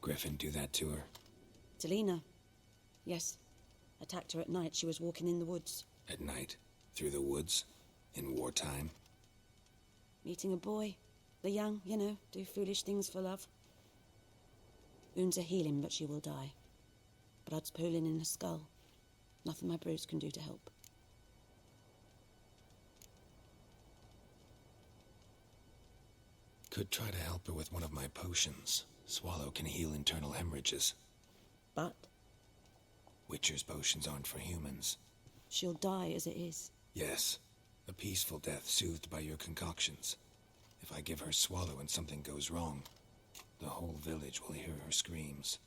Griffin do that to her? Talina. Yes. Attacked her at night. She was walking in the woods. At night? Through the woods? In wartime? Meeting a boy. The young, you know, do foolish things for love. Wounds are healing, but she will die. Blood's pooling in her skull. Nothing my bruise can do to help. Could try to help her with one of my potions. Swallow can heal internal hemorrhages. But? Witcher's potions aren't for humans. She'll die as it is. Yes. A peaceful death soothed by your concoctions. If I give her Swallow and something goes wrong, the whole village will hear her screams.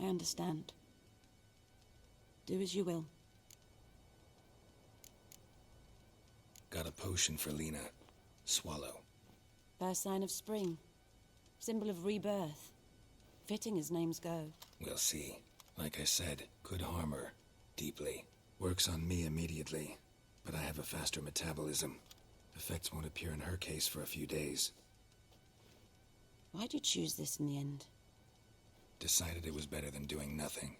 I understand. Do as you will. Got a potion for Lena. Swallow. First sign of spring. Symbol of rebirth. Fitting as names go. We'll see. Like I said, could harm her. Deeply. Works on me immediately. But I have a faster metabolism. Effects won't appear in her case for a few days. Why'd you choose this in the end? Decided it was better than doing nothing.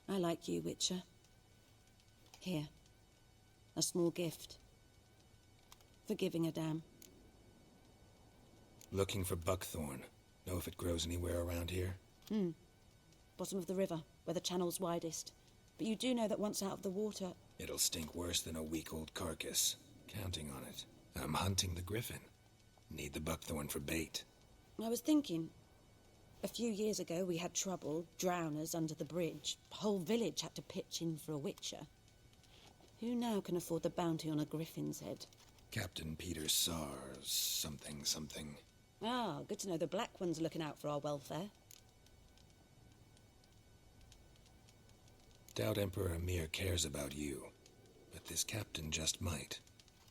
I like you, Witcher. Here. A small gift. For giving a damn. Looking for buckthorn. Know if it grows anywhere around here? Bottom of the river, where the channel's widest. But you do know that once out of the water... It'll stink worse than a week-old carcass. Counting on it. I'm hunting the griffin. Need the buckthorn for bait. I was thinking, a few years ago we had trouble, drowners under the bridge. The whole village had to pitch in for a witcher. Who now can afford the bounty on a griffin's head? Captain Peter Sars, something. Ah, good to know the Black One's looking out for our welfare. Doubt Emperor Emir cares about you, but this captain just might.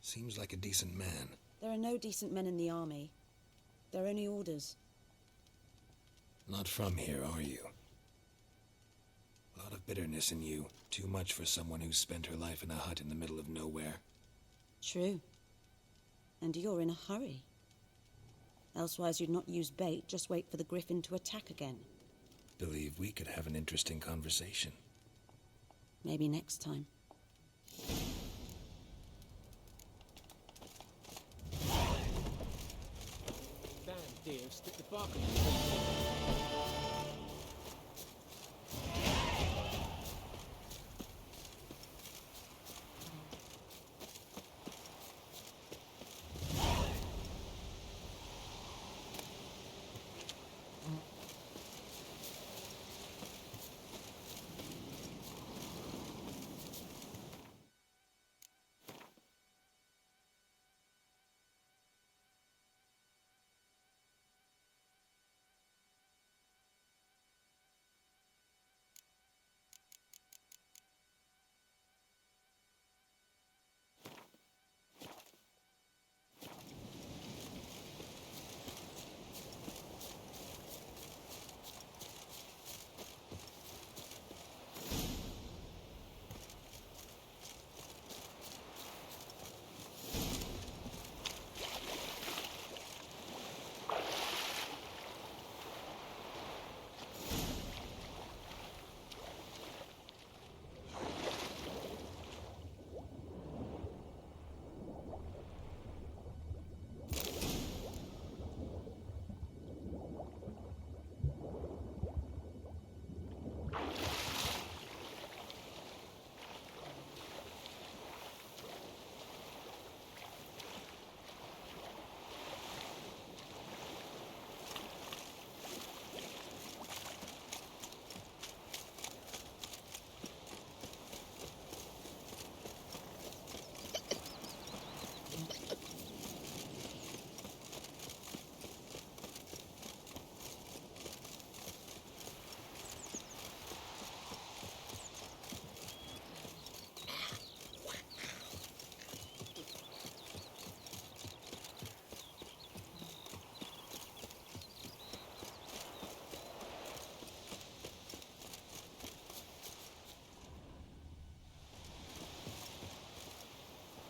Seems like a decent man. There are no decent men in the army. They're only orders. Not from here, are you? A lot of bitterness in you. Too much for someone who's spent her life in a hut in the middle of nowhere. True. And you're in a hurry. Elsewise you'd not use bait, just wait for the griffin to attack again. Believe we could have an interesting conversation. Maybe next time. Damn deer, stick the bark on the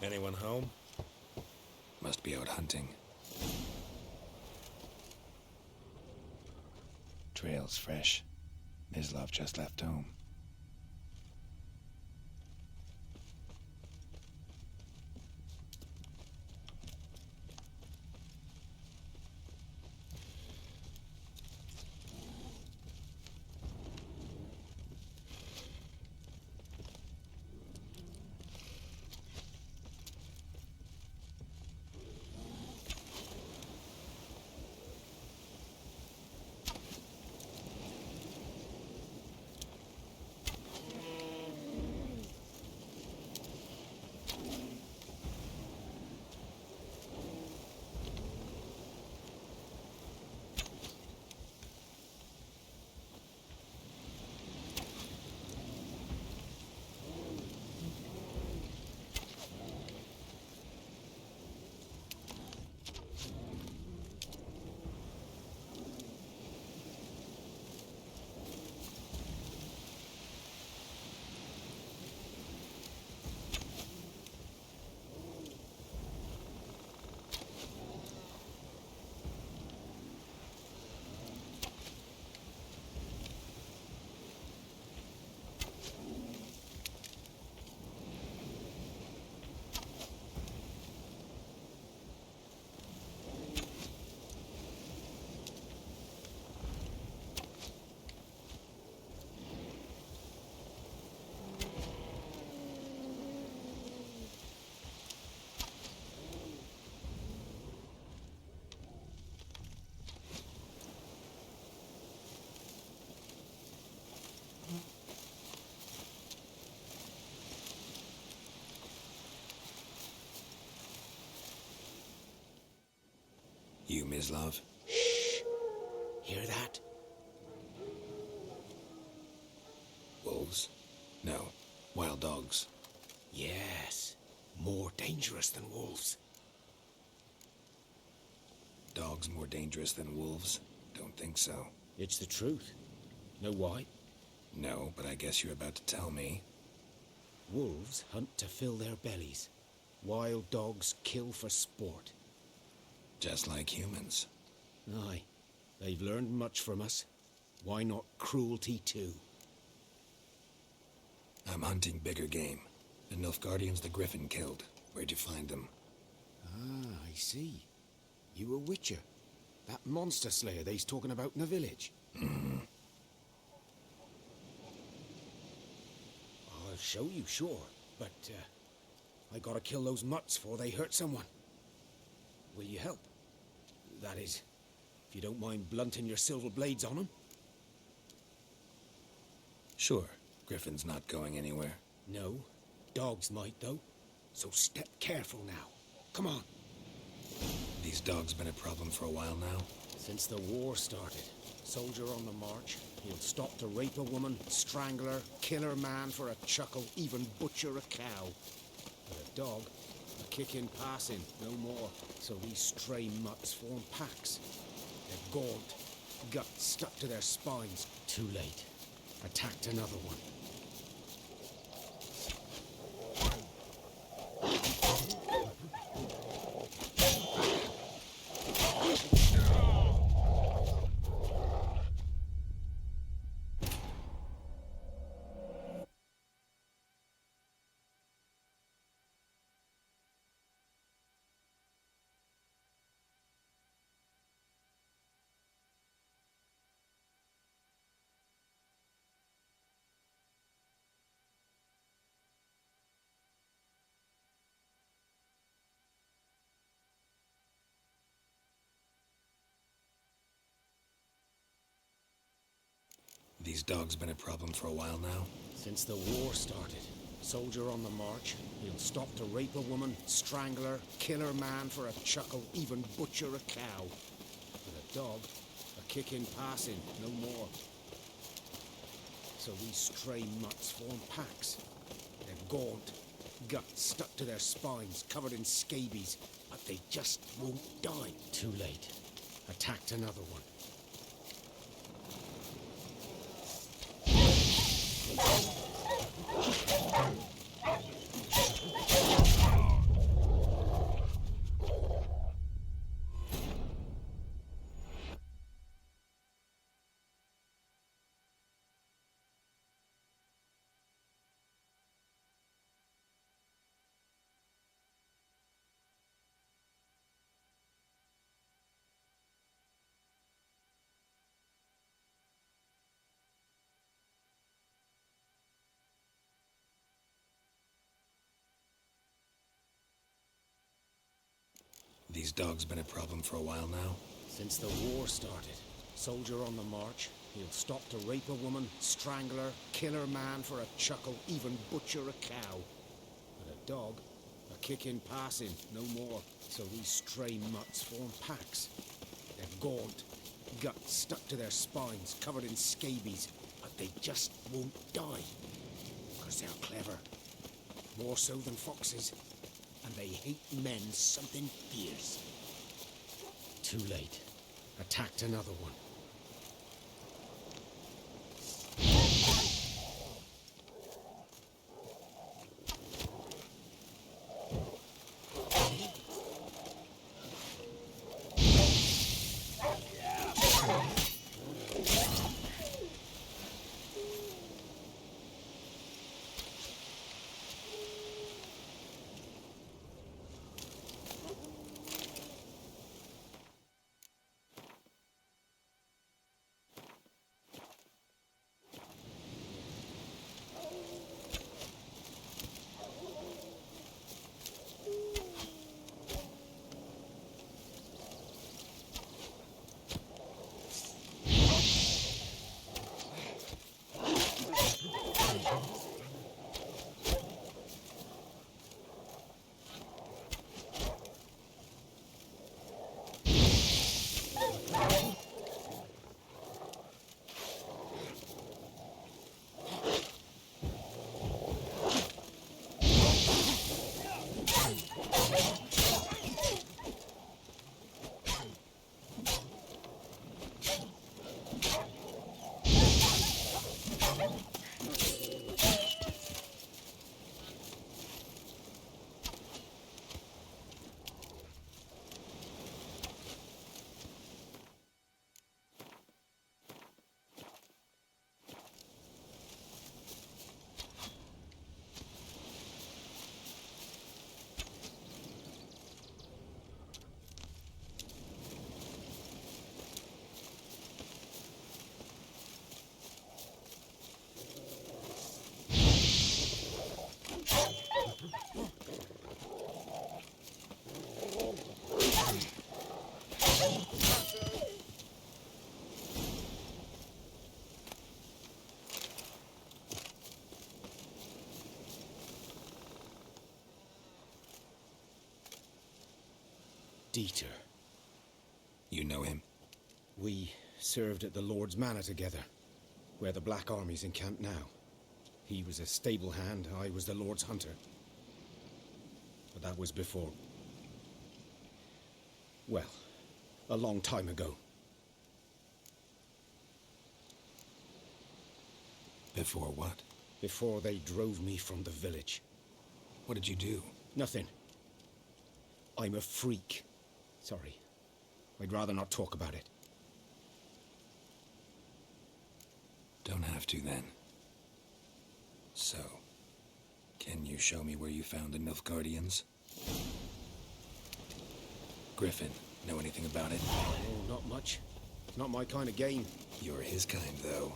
Anyone home? Must be out hunting. Trail's fresh. Mislov just left home. You, Mislav? Hear that? Wolves? No. Wild dogs. Yes. More dangerous than wolves. Dogs more dangerous than wolves? Don't think so. It's the truth. Know why? No, but I guess you're about to tell me. Wolves hunt to fill their bellies. Wild dogs kill for sport. Just like humans. Aye. They've learned much from us. Why not cruelty too? I'm hunting bigger game. The Nilfgaardians the Griffin killed. Where'd you find them? Ah, I see. You a witcher. That monster slayer they's talking about in the village. I'll show you, sure. But, I gotta kill those mutts before they hurt someone. Will you help? That is, if you don't mind blunting your silver blades on them. Sure. Griffin's not going anywhere. No. Dogs might, though. So step careful now. Come on. These dogs been a problem for a while now? Since the war started. Soldier on the march. He'll stop to rape a woman, strangle her, kill her man for a chuckle, even butcher a cow. But a dog, a kick in passing, no more. So these stray mutts form packs. They're gaunt, guts stuck to their spines. Too late. Attacked another one. These dogs been a problem for a while now? Since the war started. Soldier on the march. He'll stop to rape a woman, strangle her, kill her man for a chuckle, even butcher a cow. But a dog, a kick in passing, no more. So these stray mutts form packs. They're gaunt, guts stuck to their spines, covered in scabies, but they just won't die. Too late. Attacked another one. These dogs been a problem for a while now? Since the war started. Soldier on the march. He'll stop to rape a woman, strangle her, kill her man for a chuckle, even butcher a cow. But a dog, a kick in passing, no more. So these stray mutts form packs. They're gaunt, guts stuck to their spines, covered in scabies, but they just won't die. Because they're clever. More so than foxes. And they hate men something fierce. Too late. Attacked another one. Dieter. You know him? We served at the Lord's Manor together, where the Black Army's encamped now. He was a stable hand, I was the Lord's hunter. But that was before... well, a long time ago. Before what? Before they drove me from the village. What did you do? Nothing. I'm a freak. Sorry. I'd rather not talk about it. Don't have to, then. So, can you show me where you found the Nilfgaardians? Griffin, know anything about it? Oh, not much. Not my kind of game. You're his kind, though.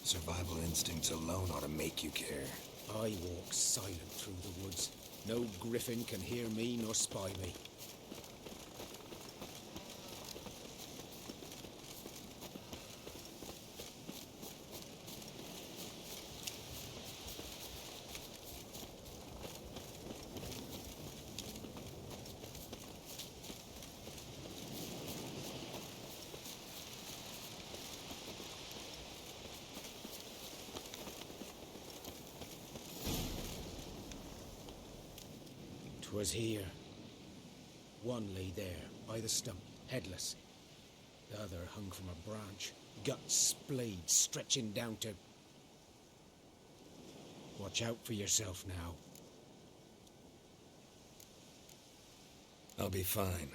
Survival instincts alone ought to make you care. I walk silent through the woods. No griffin can hear me nor spy me. Was here. One lay there, by the stump, headless. The other hung from a branch, guts splayed, stretching down to... Watch out for yourself now. I'll be fine.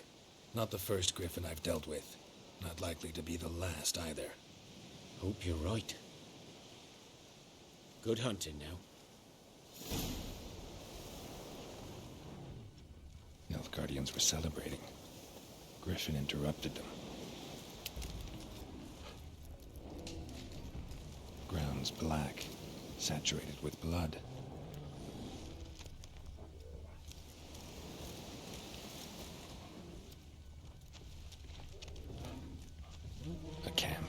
Not the first griffin I've dealt with. Not likely to be the last, either. Hope you're right. Good hunting now. Nilfgaardians were celebrating. Griffin interrupted them. Ground's black, saturated with blood. A camp.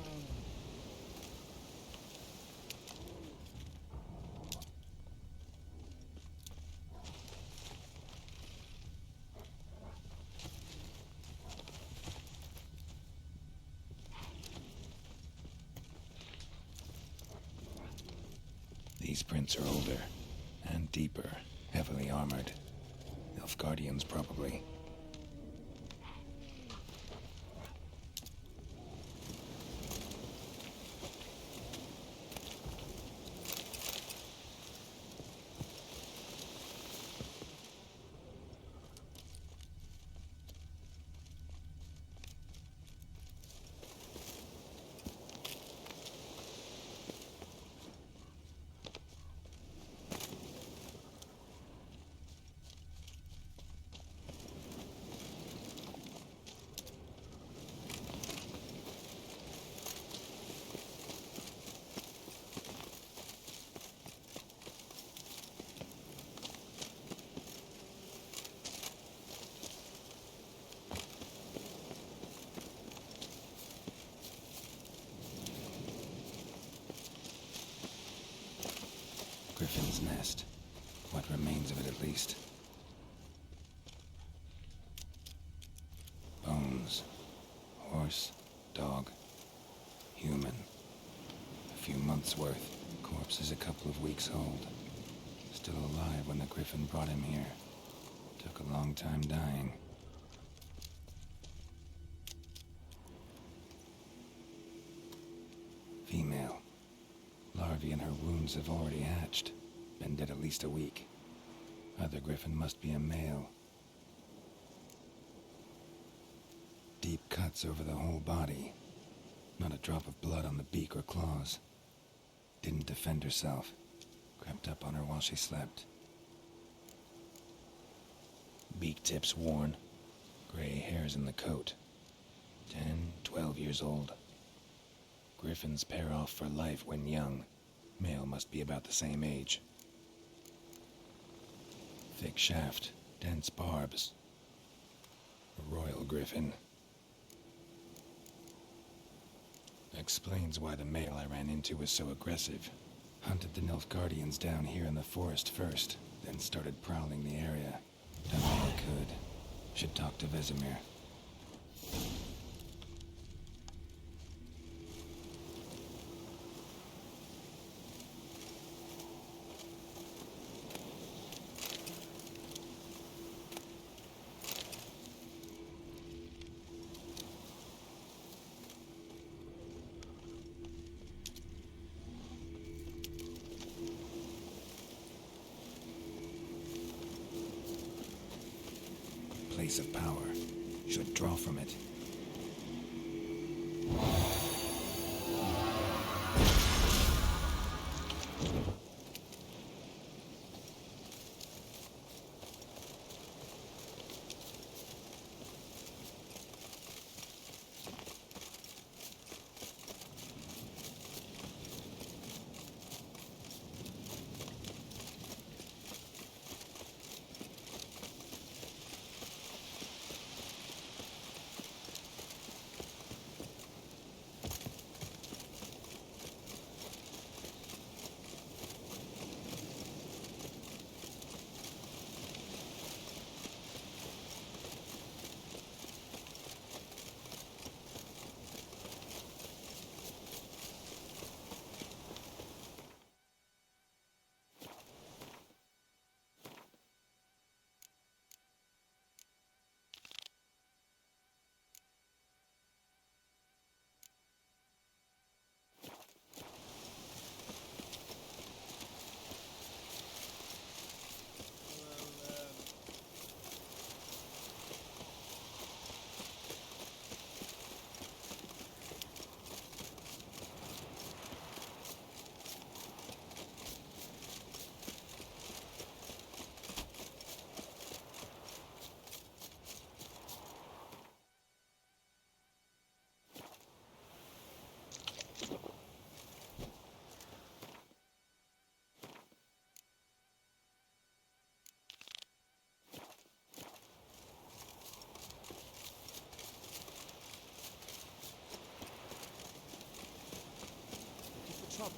These prints are older and deeper, heavily armored. Nilfgaardians, probably. Griffin's nest. What remains of it, at least. Bones. Horse, dog, human. A few months' worth. Corpse is a couple of weeks old. Still alive when the Griffin brought him here. To Took a long time dying. Female. Larvae in her wounds have already hatched. Been dead at least a week. Other griffin must be a male. Deep cuts over the whole body. Not a drop of blood on the beak or claws. Didn't defend herself. Crept up on her while she slept. Beak tips worn. Gray hairs in the coat. 10, 12 years old. Griffins pair off for life when young. Male must be about the same age. Thick shaft, dense barbs. A royal griffin. Explains why the male I ran into was so aggressive. Hunted the Nilfgaardians down here in the forest first, then started prowling the area. Done all I could. Should talk to Vesemir. Place of power. Should draw from it. Trouble.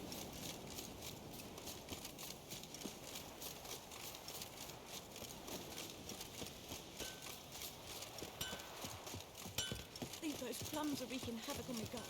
Leave those plums are wreaking havoc on my gut.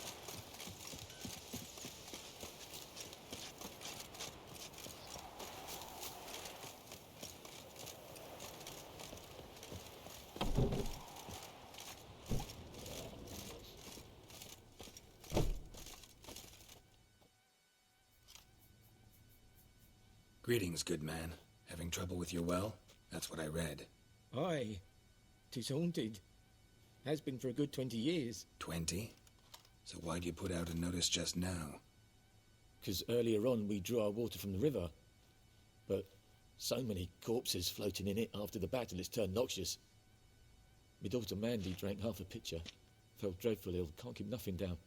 Greetings, good man. Having trouble with your well? That's what I read. Aye. 'Tis haunted. Has been for a good 20 years. 20? So why'd you put out a notice just now? 'Cause earlier on we drew our water from the river. But so many corpses floating in it after the battle it's turned noxious. My daughter Mandy drank half a pitcher. Fell dreadful ill, can't keep nothing down.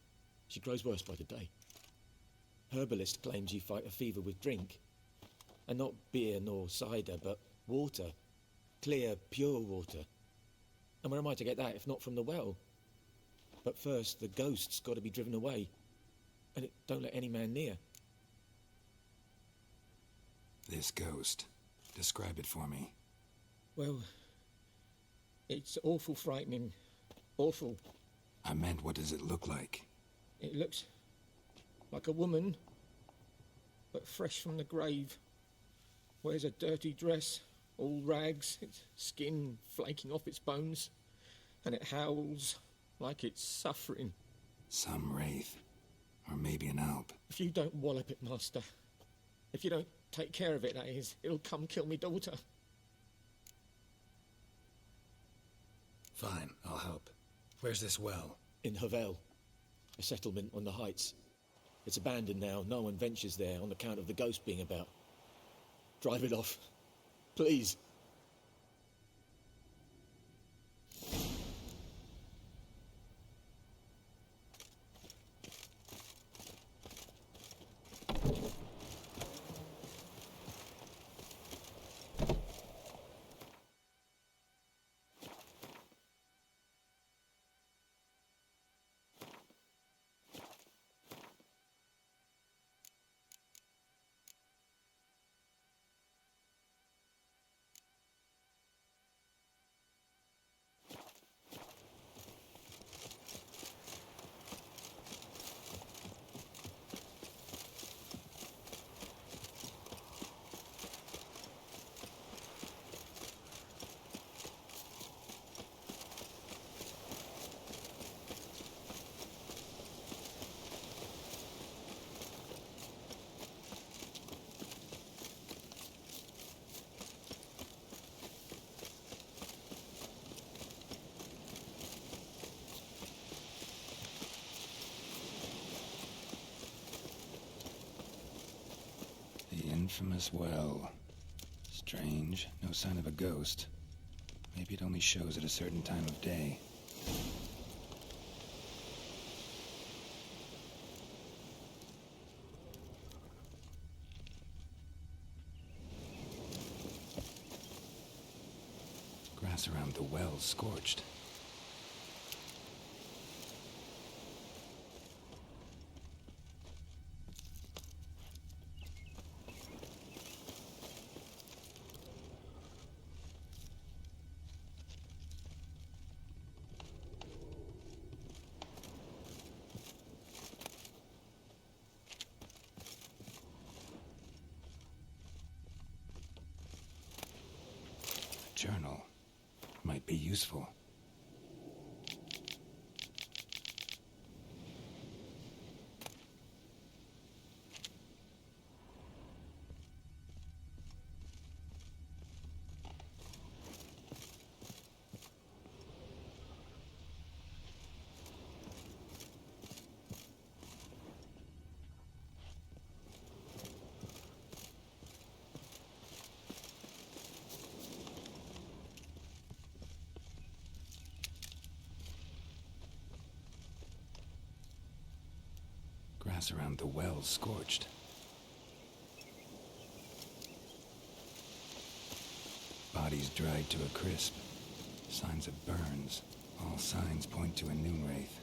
She grows worse by the day. Herbalist claims you fight a fever with drink. And not beer nor cider, but water. Clear, pure water. And where am I to get that if not from the well? But first, the ghost's got to be driven away. And it don't let any man near. This ghost. Describe it for me. Well, it's awful frightening. Awful. I meant, what does it look like? It looks like a woman, but fresh from the grave. Wears a dirty dress, all rags, its skin flaking off its bones, and it howls like it's suffering. Some wraith. Or maybe an alp. If you don't wallop it, Master, if you don't take care of it, that is, it'll come kill me daughter. Fine, I'll help. Where's this well? In Havel, a settlement on the heights. It's abandoned now. No one ventures there on account of the ghost being about. Drive it off, please. The infamous well. Strange, no sign of a ghost. Maybe it only shows at a certain time of day. Grass around the well scorched. Journal might be useful. Grass around the well scorched. Bodies dried to a crisp. Signs of burns. All signs point to a noon wraith.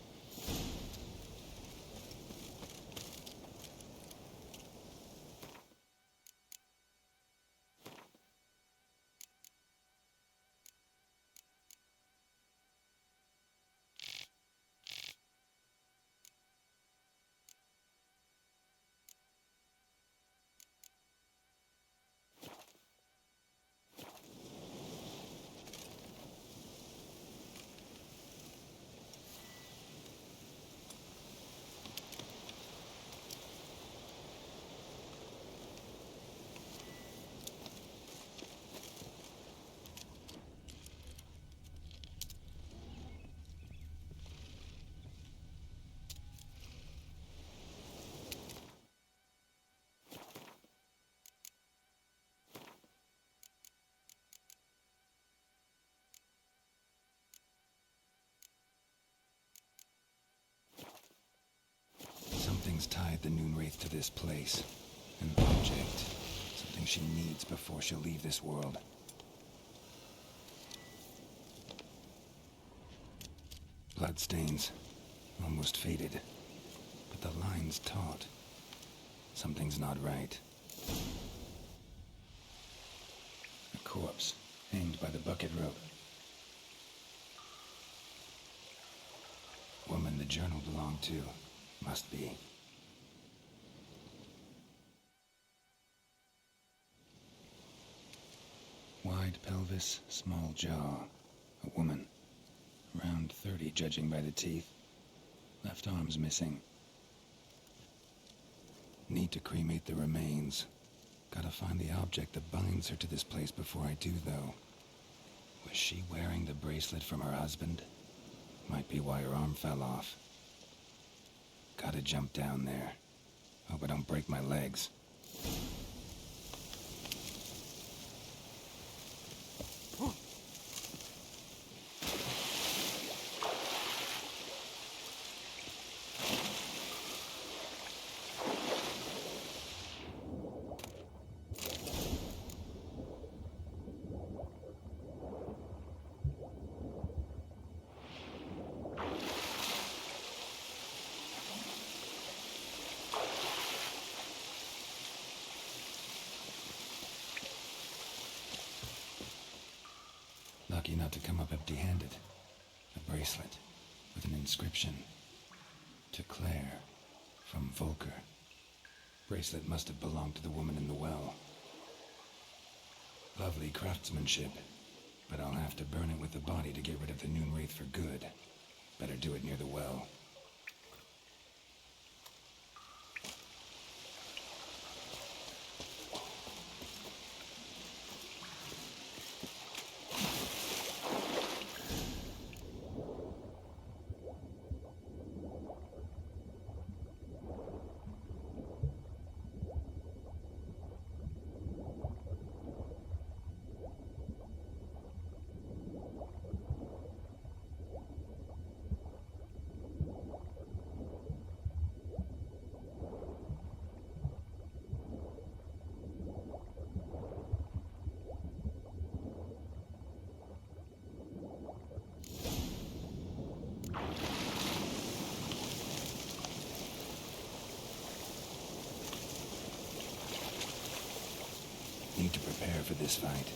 Something's tied the noon wraith to this place. An object. Something she needs before she'll leave this world. Bloodstains. Almost faded. But the line's taut. Something's not right. A corpse, hanged by the bucket rope. Woman the journal belonged to. Must be. Why Wide pelvis, small jaw. A woman. Around 30, judging by the teeth. Left arm's missing. Need to cremate the remains. Gotta find the object that binds her to this place before I do, though. Was she wearing the bracelet from her husband? Might be why her arm fell off. Gotta jump down there. Hope I don't break my legs. Lucky not to come up empty-handed. A bracelet with an inscription. To Claire, from Volker. Bracelet must have belonged to the woman in the well. Lovely craftsmanship, but I'll have to burn it with the body to get rid of the Noon Wraith for good. Better do it near the well. Need to prepare for this fight.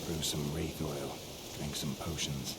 Brew some wraith oil, drink some potions.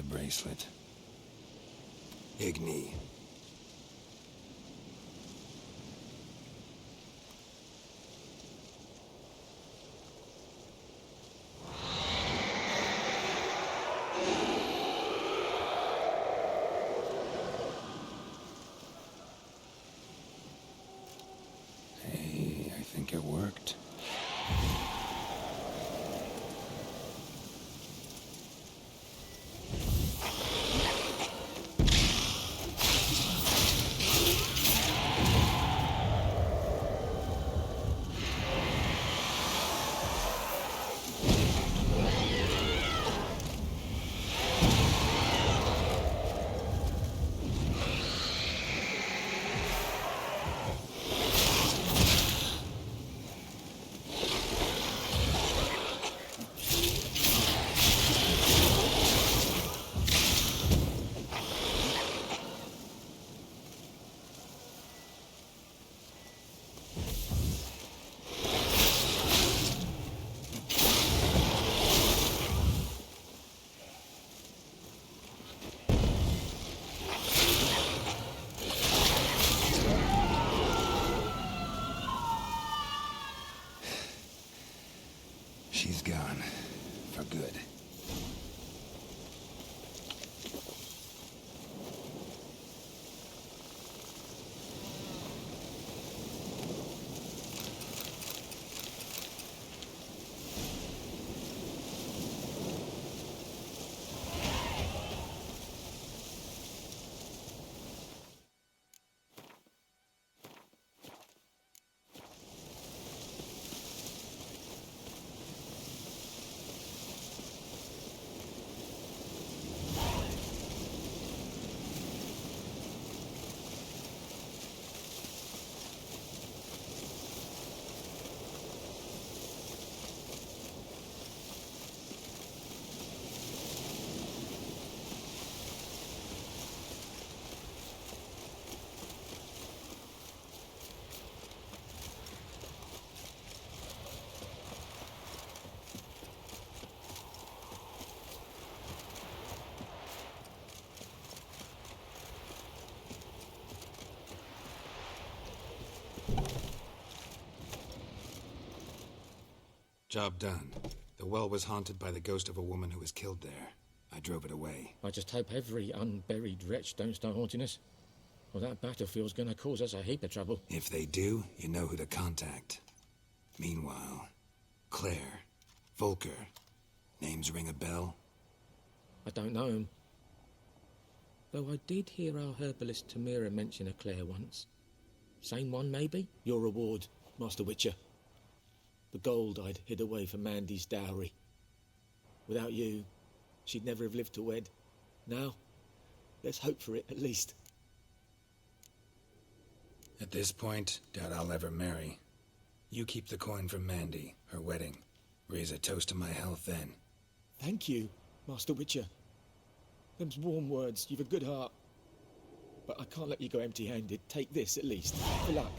bracelet. Igni. Hey, I think it worked. She's gone. For good. Job done. The well was haunted by the ghost of a woman who was killed there. I drove it away. I just hope every unburied wretch don't start haunting us. Well, that battlefield's gonna cause us a heap of trouble. If they do, you know who to contact. Meanwhile, Claire, Volker, names ring a bell? I don't know him. Though I did hear our herbalist Tamira mention a Claire once. Same one, maybe? Your reward, Master Witcher. The gold I'd hid away for Mandy's dowry. Without you, she'd never have lived to wed. Now, let's hope for it, at least. At this point, doubt I'll ever marry. You keep the coin from Mandy, her wedding. Raise a toast to my health then. Thank you, Master Witcher. Them's warm words, you've a good heart. But I can't let you go empty-handed. Take this, at least. For luck.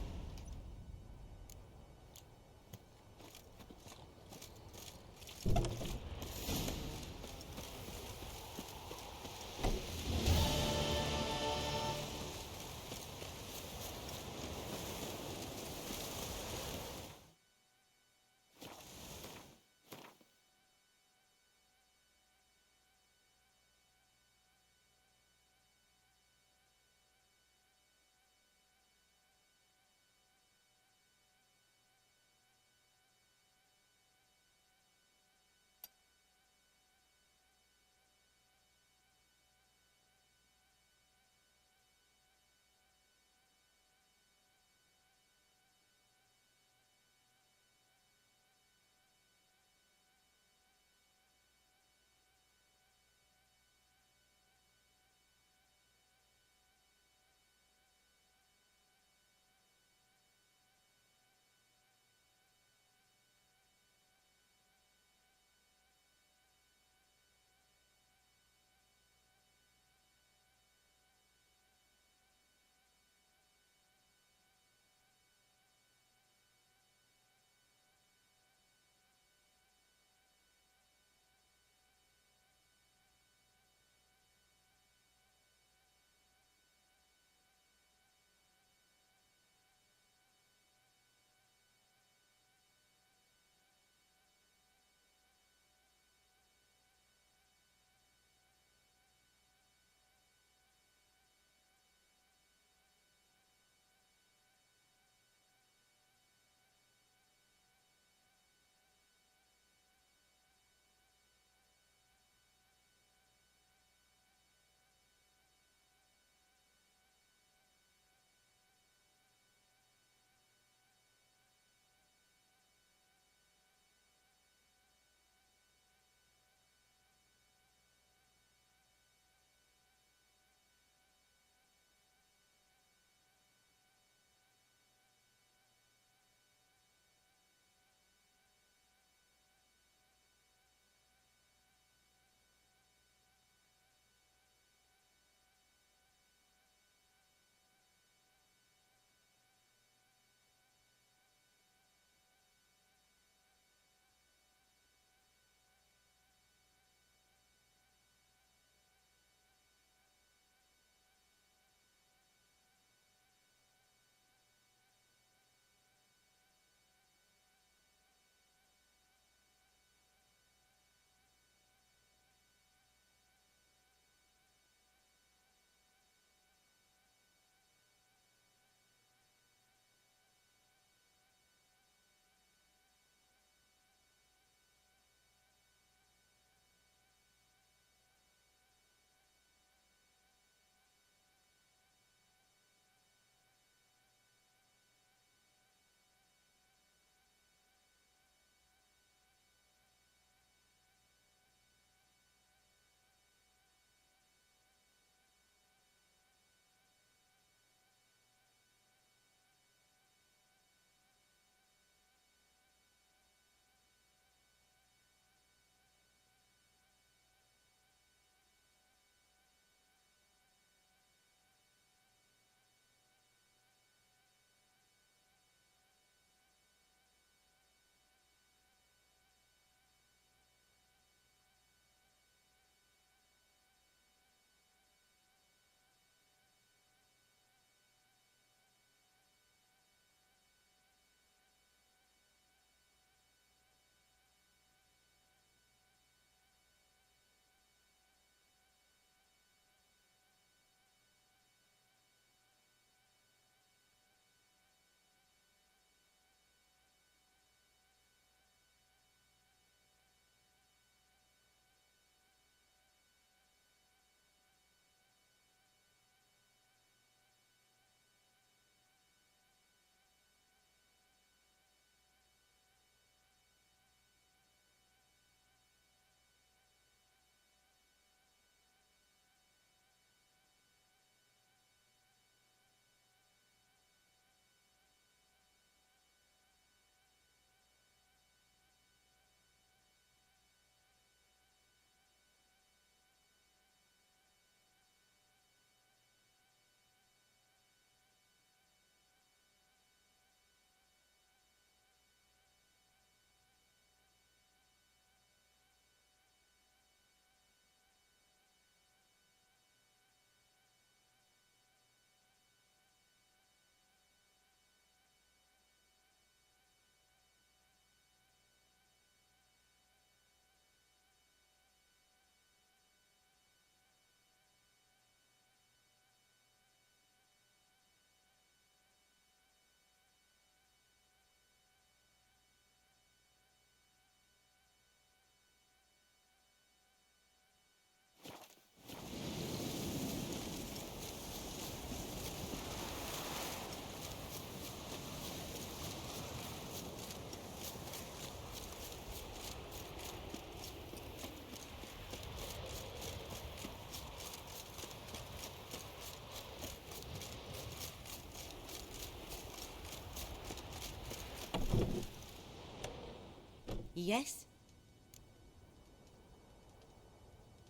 Yes?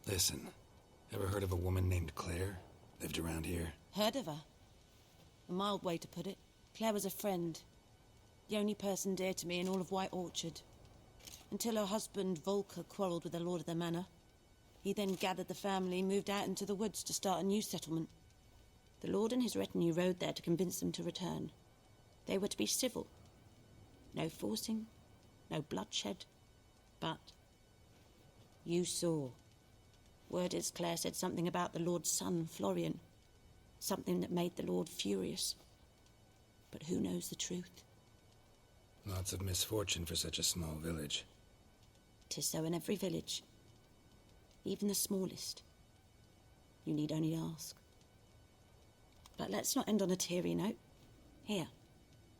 Listen, ever heard of a woman named Claire? Lived around here? Heard of her? A mild way to put it. Claire was a friend. The only person dear to me in all of White Orchard. Until her husband, Volker, quarrelled with the lord of the manor. He then gathered the family, moved out into the woods to start a new settlement. The lord and his retinue rode there to convince them to return. They were to be civil. No forcing, no bloodshed. But you saw. Word is Claire said something about the lord's son, Florian. Something that made the lord furious. But who knows the truth? Lots of misfortune for such a small village. 'Tis so in every village. Even the smallest. You need only ask. But let's not end on a teary note. Here,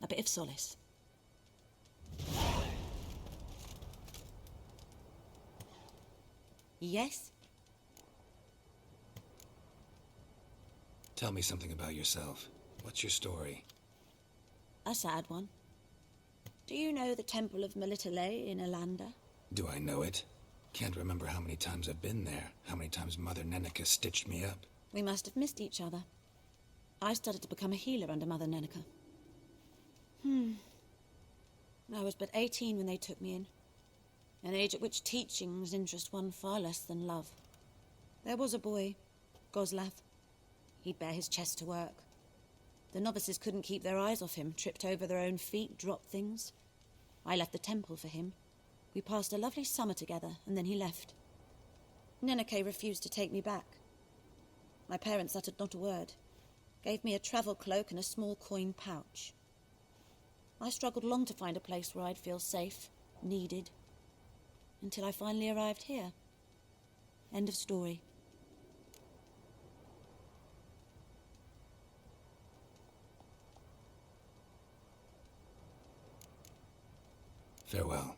a bit of solace. Yes? Tell me something about yourself. What's your story? A sad one. Do you know the Temple of Melitele in Alanda? Do I know it? Can't remember how many times I've been there, how many times Mother Neneka stitched me up. We must have missed each other. I started to become a healer under Mother Neneka. I was but 18 when they took me in. An age at which teachings interest one far less than love. There was a boy, Goslav. He'd bare his chest to work. The novices couldn't keep their eyes off him, tripped over their own feet, dropped things. I left the temple for him. We passed a lovely summer together, and then he left. Neneke refused to take me back. My parents uttered not a word, gave me a travel cloak and a small coin pouch. I struggled long to find a place where I'd feel safe, needed, until I finally arrived here. End of story. Farewell.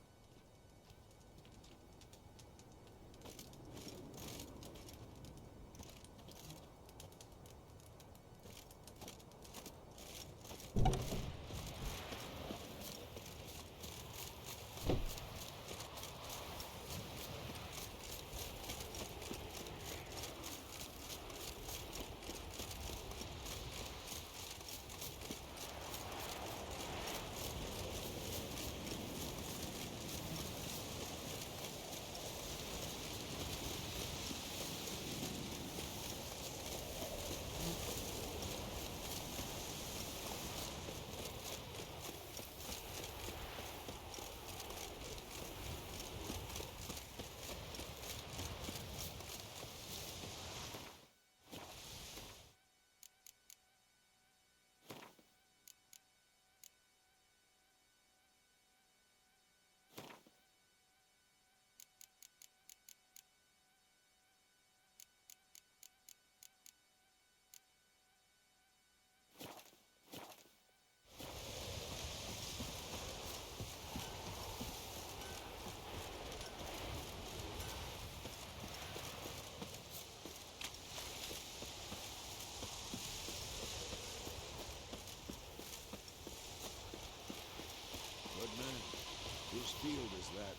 Whose field is that?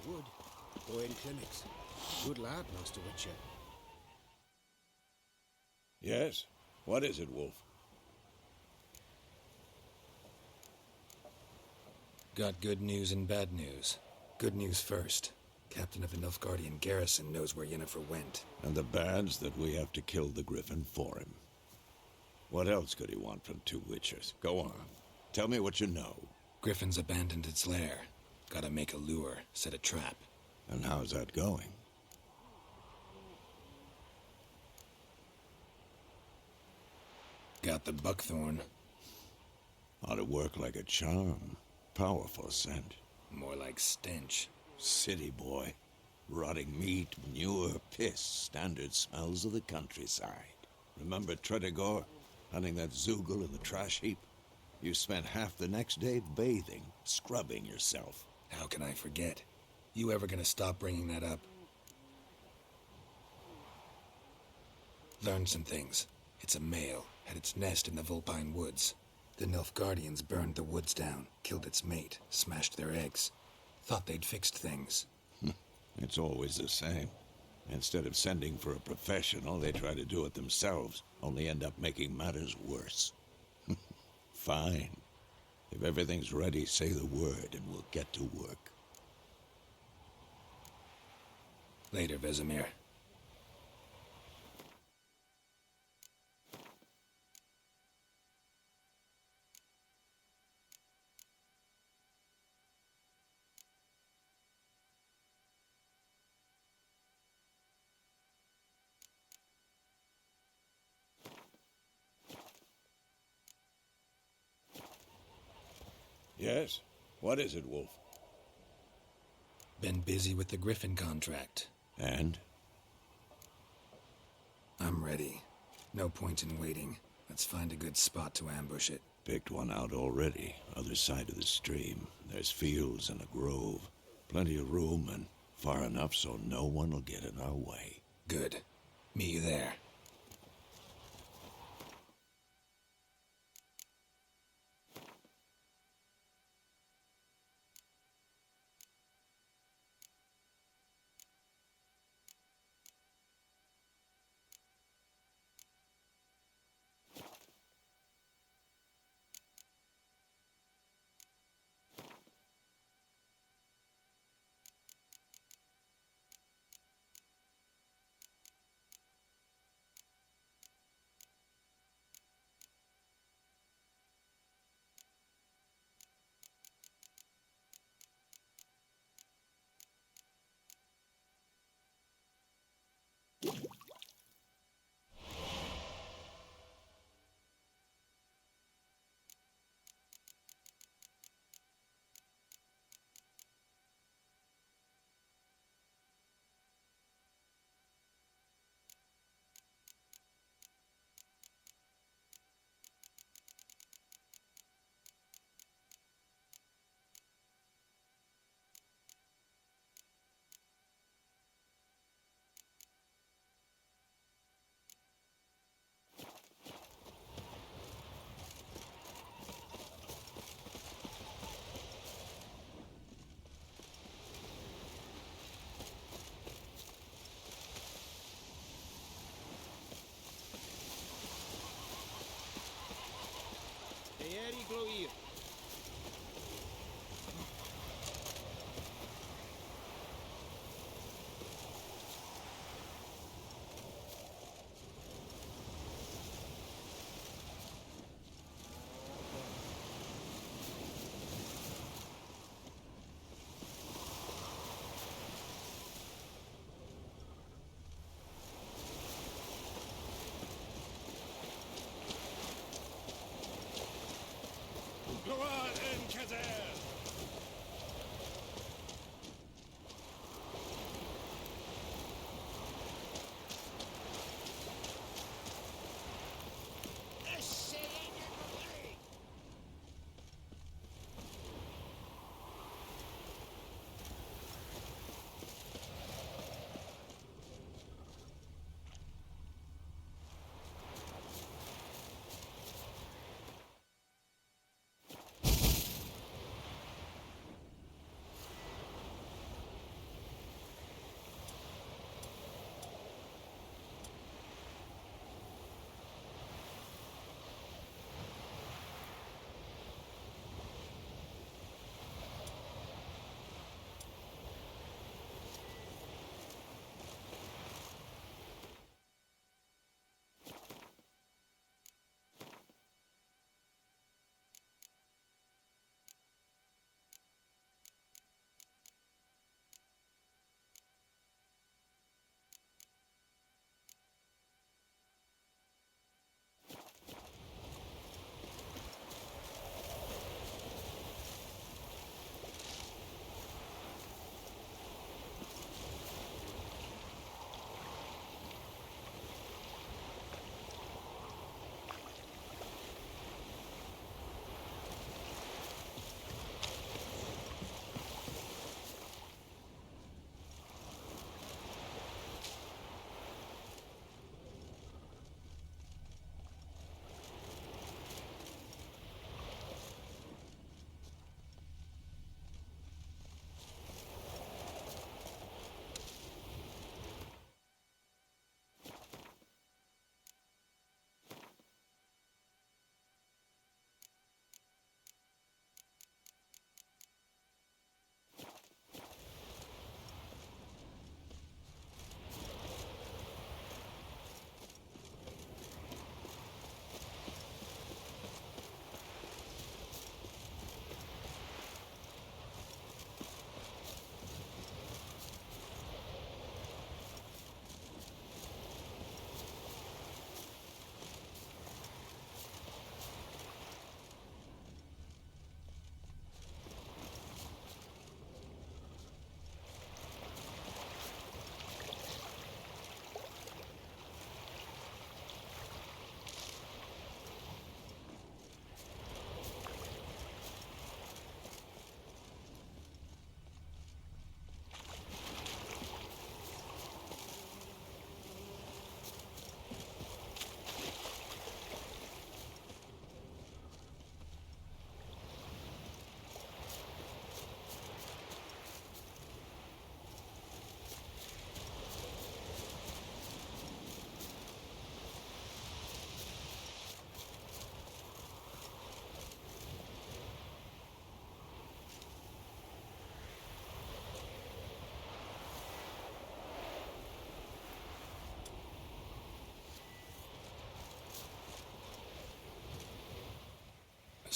Wood. Boy in clinics. Good lad, Master Witcher. Yes? What is it, Wolf? Got good news and bad news. Good news first. Captain of the Nilfgaardian garrison knows where Yennefer went. And the bad's that we have to kill the Griffin for him. What else could he want from two Witchers? Go on. Tell me what you know. Griffin's abandoned its lair. Gotta make a lure, set a trap. And how's that going? got the buckthorn. Ought to work like a charm. Powerful scent. More like stench. City boy. Rotting meat, manure, piss. Standard smells of the countryside. Remember Tredegor? Hunting that Zoogle in the trash heap? You spent half the next day bathing, scrubbing yourself. How can I forget? You ever gonna stop bringing that up? Learned some things. It's a male, had its nest in the Vulpine Woods. The Nilfgaardians burned the woods down, killed its mate, smashed their eggs. Thought they'd fixed things. It's always the same. Instead of sending for a professional, they try to do it themselves, only end up making matters worse. Fine. If everything's ready, say the word and we'll get to work. Later, Vesemir. Yes? What is it, Wolf? Been busy with the Griffin contract. And? I'm ready. No point in waiting. Let's find a good spot to ambush it. Picked one out already. Other side of the stream. There's fields and a grove. Plenty of room and far enough so no one will get in our way. Good. Meet you there. Eeri Gloir.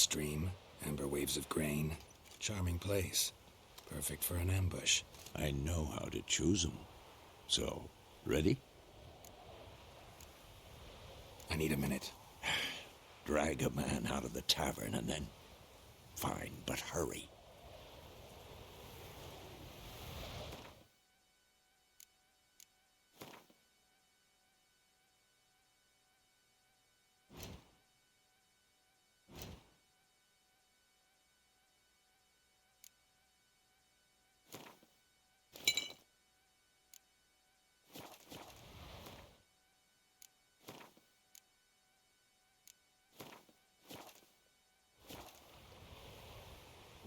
stream, amber waves of grain. Charming place. Perfect for an ambush. I know how to choose them. So, ready? I need a minute. Drag a man out of the tavern and then... Fine, but hurry.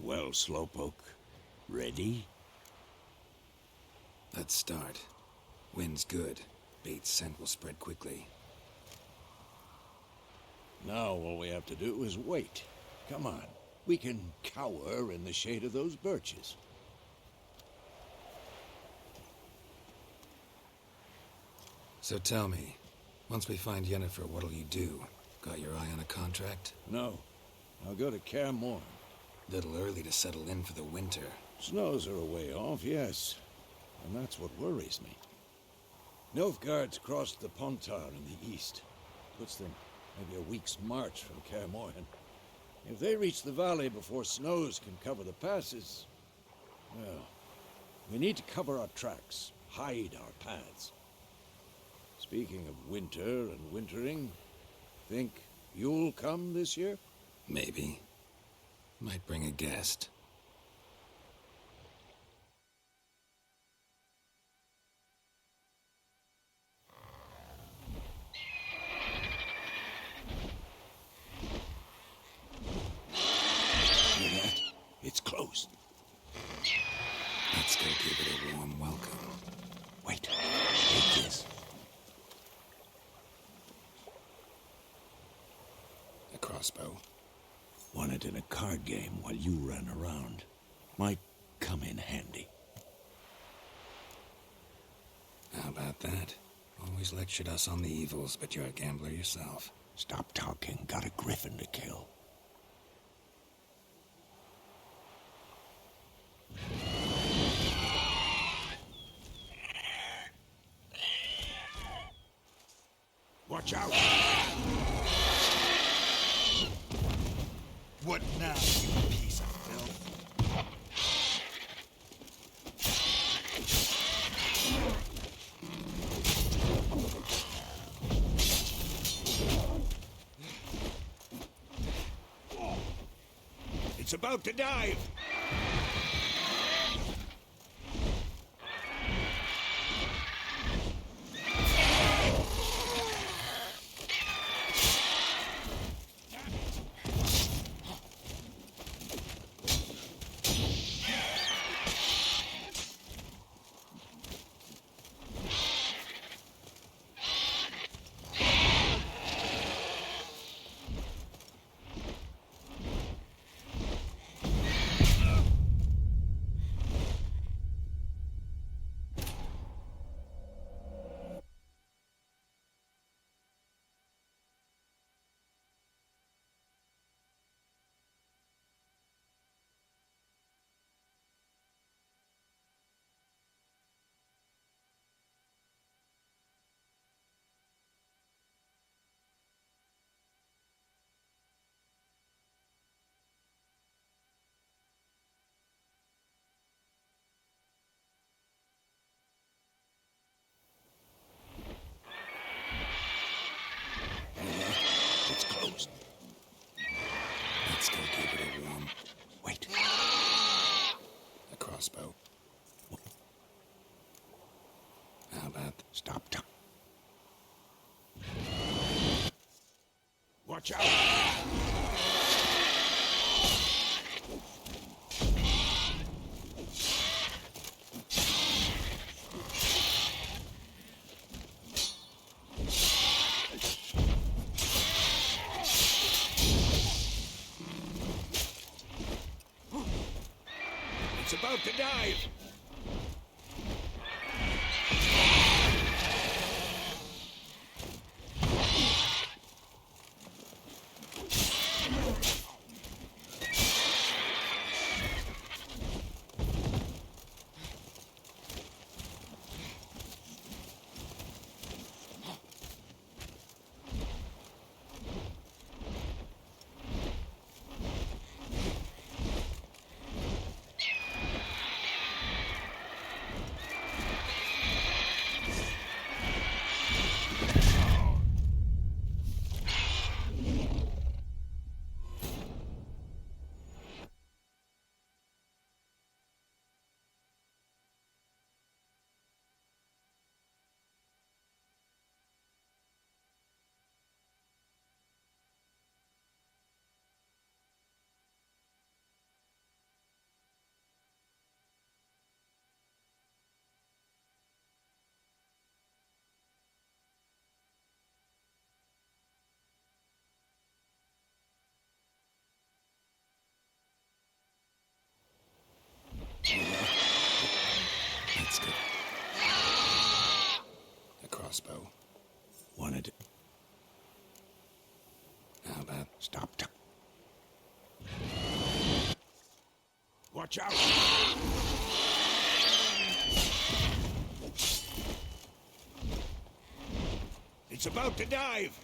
Well, Slowpoke, ready? Let's start. Wind's good. Bait's scent will spread quickly. Now all we have to do is wait. Come on. We can cower in the shade of those birches. So tell me, once we find Yennefer, what'll you do? Got your eye on a contract? No. I'll go to Kaer Morhen. Little early to settle in for the winter. Snows are a way off, yes. And that's what worries me. Nilfgaard's crossed the Pontar in the east. Puts them maybe a week's march from Kaer Morhen. If they reach the valley before snows can cover the passes... well, we need to cover our tracks, hide our paths. Speaking of winter and wintering, think you'll come this year? Maybe. Might bring a guest. Hear that? It's close. Let's go give it a warm welcome. Wait. Take this. A crossbow. Won it in a card game while you ran around. Might come in handy. How about that? Always lectured us on the evils, but you're a gambler yourself. Stop talking. Got a griffin to kill. Watch out! What now, you piece of filth? It's about to dive! It's closed. Let's go give it a warm... Wait. A crossbow. How about... Stop talking. Watch out! It's about to dive! crossbow. Wanted. How about Stop. Watch out! It's about to dive!